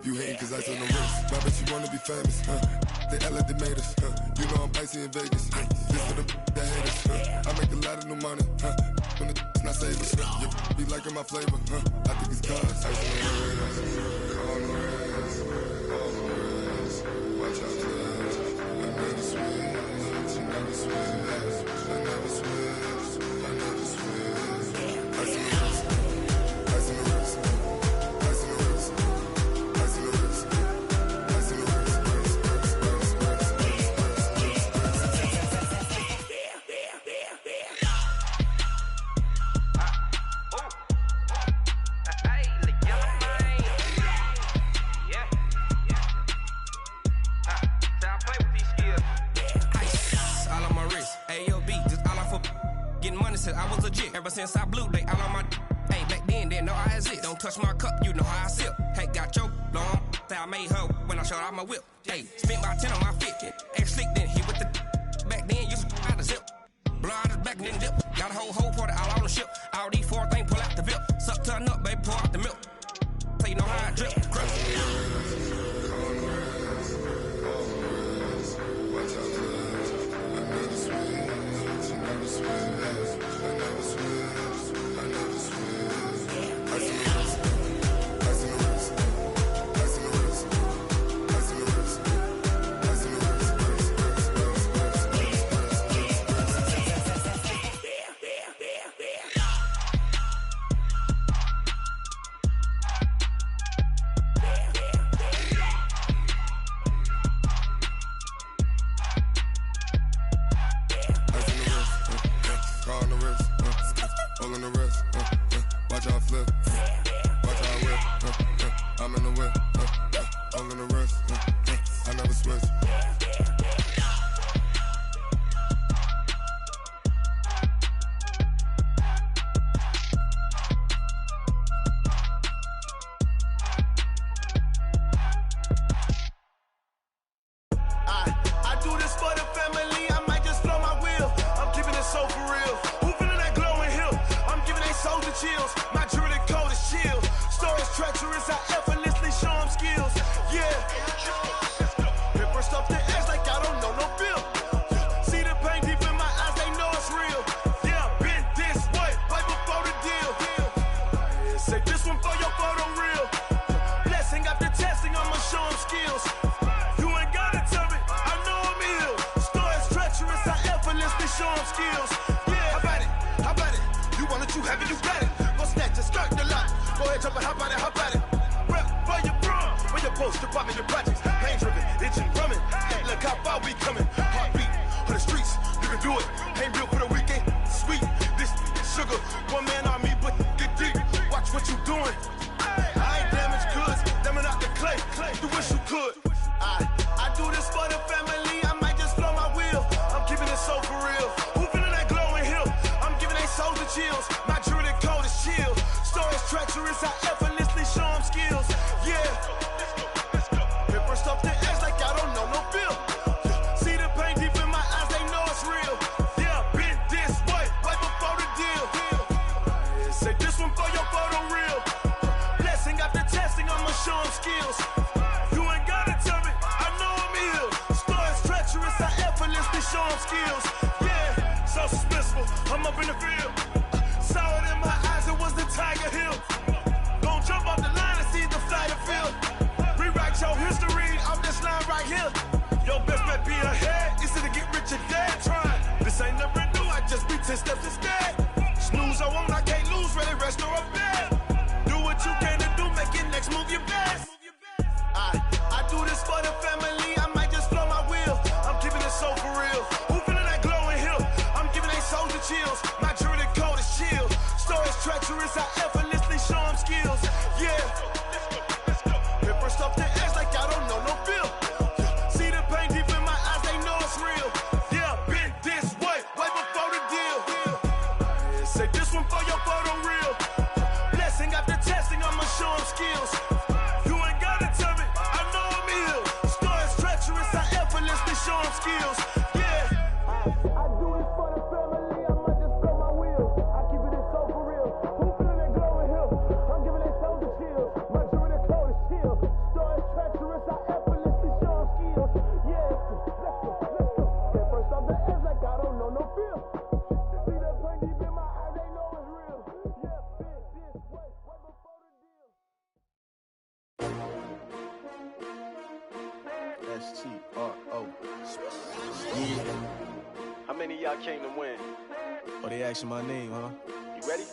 You hating cause ice on the wrist. I bet you wanna be famous, huh? They act like they made us, huh? You know I'm icy in Vegas, this for the that hate us, huh? I make a lot of new money, huh? When the not save us, you be liking my flavor, huh? I think it's cause ice on the wrist, on the wrist, on the wrist. Watch out for this, I never switch, I never switch. I never switch, I never switch. Ice in the wrist, ice in the wrist, ice in the wrist, ice in the wrist, ice in the wrist, Hey, the yellow man. Yeah. So I play with these skills. Ice all on my wrist, AOB, just all off of getting money since I was legit. Ever since I blew, they all on my. Hey, back then, didn't know I exist. Don't touch my cup, you know how I sip. Hey, got your long. Say I made her when I showed out my whip. Hey, spent my 10 on my fit. X slick, then hit with the. Back then, used to out the zip. Blow out his back and then dip. Got a whole party all on the ship. All these four things pull out the VIP. Suck turn up, baby, pour out the milk. So you know how I drip. Crap. watch out for this. I never switch, I never switch, I never switch, I never switch. Ice in the wrist, ice in the wrist, ice in the wrist, ice in the wrist, ice in the wrist. Hole on the wrist, watch how I flip, watch how I whip, I'm in the whip, hole on the wrist, I never switch. I do this for the family, I might just blow my wheel. I'm keeping it so for real. Who feeling that glowing hill? I'm giving they soldier chills. My jewelry code is chill. Stories treacherous, I effortlessly show them skills. Yeah. Paper stuff the edge like I don't know no bill. See the pain deep in my eyes, they know it's real. Yeah, been this way, right before the deal. Say this one for your photo real. Blessing after testing, I'ma show them skills. You ain't gotta tell me, I know I'm ill. Stories treacherous, I effortlessly show them skills. Yeah, how about it? How about it? You want it, you have it, you got it. Go snatch it, skirt the lot. Go ahead, jump it, how about it? How about it? Rep for your brum, where your post, department, your projects. Pain driven, itching, drumming. Hey, look how far we coming. Heartbeat on the streets, you can do it. Ain't built for the weekend, sweet. This sugar, one man army, but get deep. Watch what you doing. I ain't damaged goods, damn out the clay. You wish you could. I do this for the family, I might just blow my wheel. I'm keeping it so for real. Who feeling that glowing hill? I'm giving they soldier chills. My jewelry code is chill. Stories treacherous, I effortlessly show them skills. Yeah. Paper stuff the edge like I don't know no bill. See the pain deep in my eyes, they know it's real. Yeah, been this way, right before the deal. Say this one for your photo real. Blessing after testing, I'ma show them skills. You ain't gotta tell me, I know I'm ill. Stories treacherous, I effortlessly show them skills. Yeah, so suspenseful, I'm up in the field. Saw it in my eyes, it was the Tiger Hill. Gon' jump off the line and see the flight of field. Rewrite your history off this line right here. Your best bet be ahead, easy to get rich or dead. Trying, this ain't never new, I just be 10 steps instead. Snooze I won't, I can't lose, ready, rest or a bed. Do what you can to do, make your next move your best. I do this for the family. skills. Yeah. I do this for the family, I might just blow my wheels. I keep it so for real. Who feeling that glowing hill? I'm giving they soldier chills. My jewelry the coldest chill. Story treacherous, I effortlessly show them skills. Yeah, let's go. Get first off the edge like I don't know no feel. See that pain deep in my eyes, they know it's real. Yeah, bitch, this way before the deal. S-T-R-O. Yeah. How many of y'all came to win? Oh, they asking my name, huh? You ready?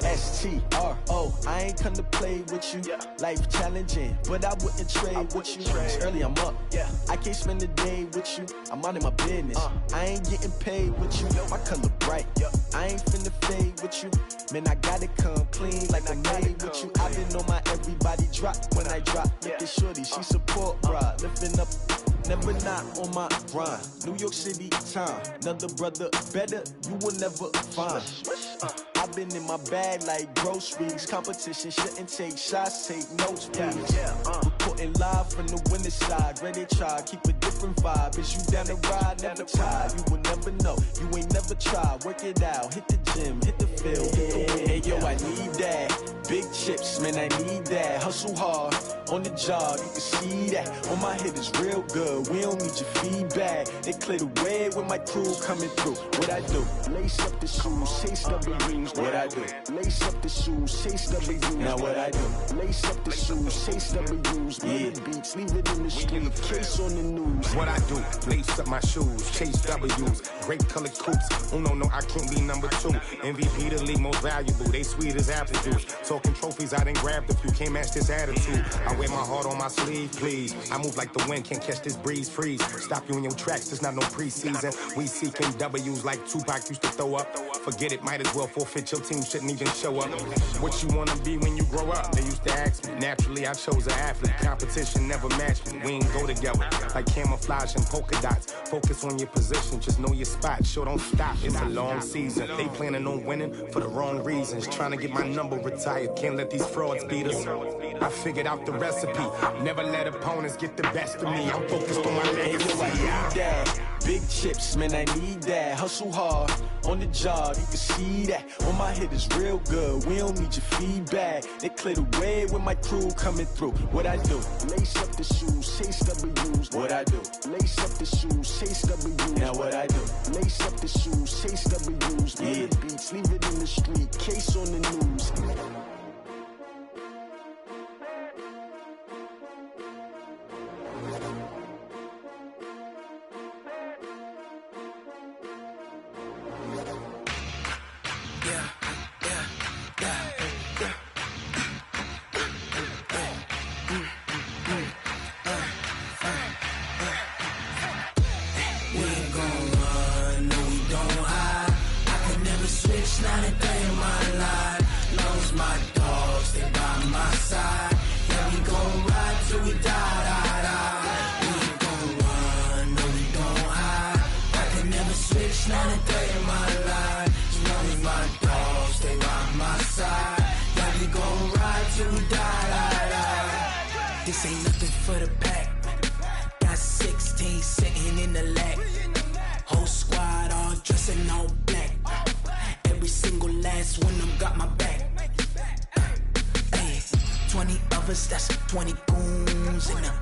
S-T-R-O. I ain't come to play with you. Yeah. Life challenging, but I wouldn't trade with you. It's early, I'm up. Yeah. I can't spend the day with you. I'm out of my business. I ain't getting paid with you. My color bright. I ain't finna fade with you. Man, I gotta come clean like I made with you. I've been on my everybody drop when I drop. Look at shorty, she support ride. Lifting up, never not on my grind. New York City time. Another brother better, you will never find. I've been in my bag like groceries. Competition shouldn't take shots, take notes, please. Reporting live from the winning side. Ready to try, keep a different vibe. Is you down the ride, never tired. You will never know, you ain't never tried. Work it out, hit the gym, hit the field, hit the wind. Hey yo, I need that. Big chips, man, I need that. Hustle hard, on the job, you can see that. On my head is real good, we don't need your feedback. They clear the way with my crew coming through. What I do? Lace up the shoes, chase W's. What I do? Lace up the shoes, chase W's. Now what I do? Lace up the shoes, chase W's. Yeah, beats, leave it in the street, case on the news. What I do? Lace up my shoes, chase W's. Great colored coops. Oh no, I can't be number 2. MVP the league most valuable. They sweet as apple juice. Talking trophies, I didn't grab the few. Can't match this attitude. I wear my heart on my sleeve, please. I move like the wind, can't catch this breeze, freeze. Stop you in your tracks, there's not no preseason. We seeking W's like Tupac used to throw up. Forget it, might as well forfeit. Your team shouldn't even show up. What you wanna be when you grow up? They used to ask me. Naturally, I chose an athlete. Competition never matched me. We ain't go together like camouflage and polka dots. Focus on your position, just know your spot. Sure, don't stop. It's a long season. They planning on winning for the wrong reasons. Trying to get my number retired. Can't let these frauds beat us. I figured out the recipe. Never let opponents get the best of me. I'm focused on my legacy. I need that. Big chips, man, I need that. Hustle hard, on the job, you can see that. On my head is real good, we don't need your feedback. They clear the way with my crew coming through. What I do? Lace up the shoes, chase W's. What I do? Lace up the shoes, chase W's. Now what I do? Lace up the shoes, chase W's. Yeah, beats, leave it in the street, case on the news. Not a day in my life. Lost my dogs, they by my side. Yeah, we gon' ride till we die. We ain't gon' run, no, we don't hide. I can never switch, not a day in my life. Lost my dogs, they by my side. Yeah, we gon' ride till we die. This ain't nothing for the pack. Got 16 sitting in the lap. Whole squad all dressing all black. Every single last one of them got my back. Hey, 20 of us, that's 20 goons in the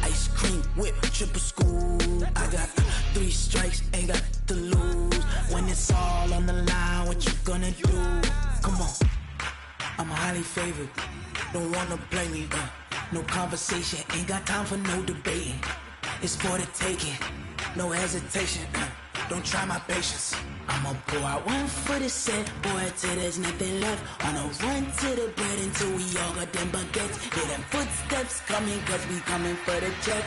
ice cream whip, triple school. I got 3 strikes, ain't got to lose. When it's all on the line, what you gonna do? Come on, I'm highly favored. Don't wanna blame me, no conversation, ain't got time for no debating. It's for the taking, no hesitation. Don't try my patience. I'ma pour out one for the set, boy, till there's nothing left. On a run to the bread until we all got them baguettes. Hear them footsteps coming, cause we coming for the check.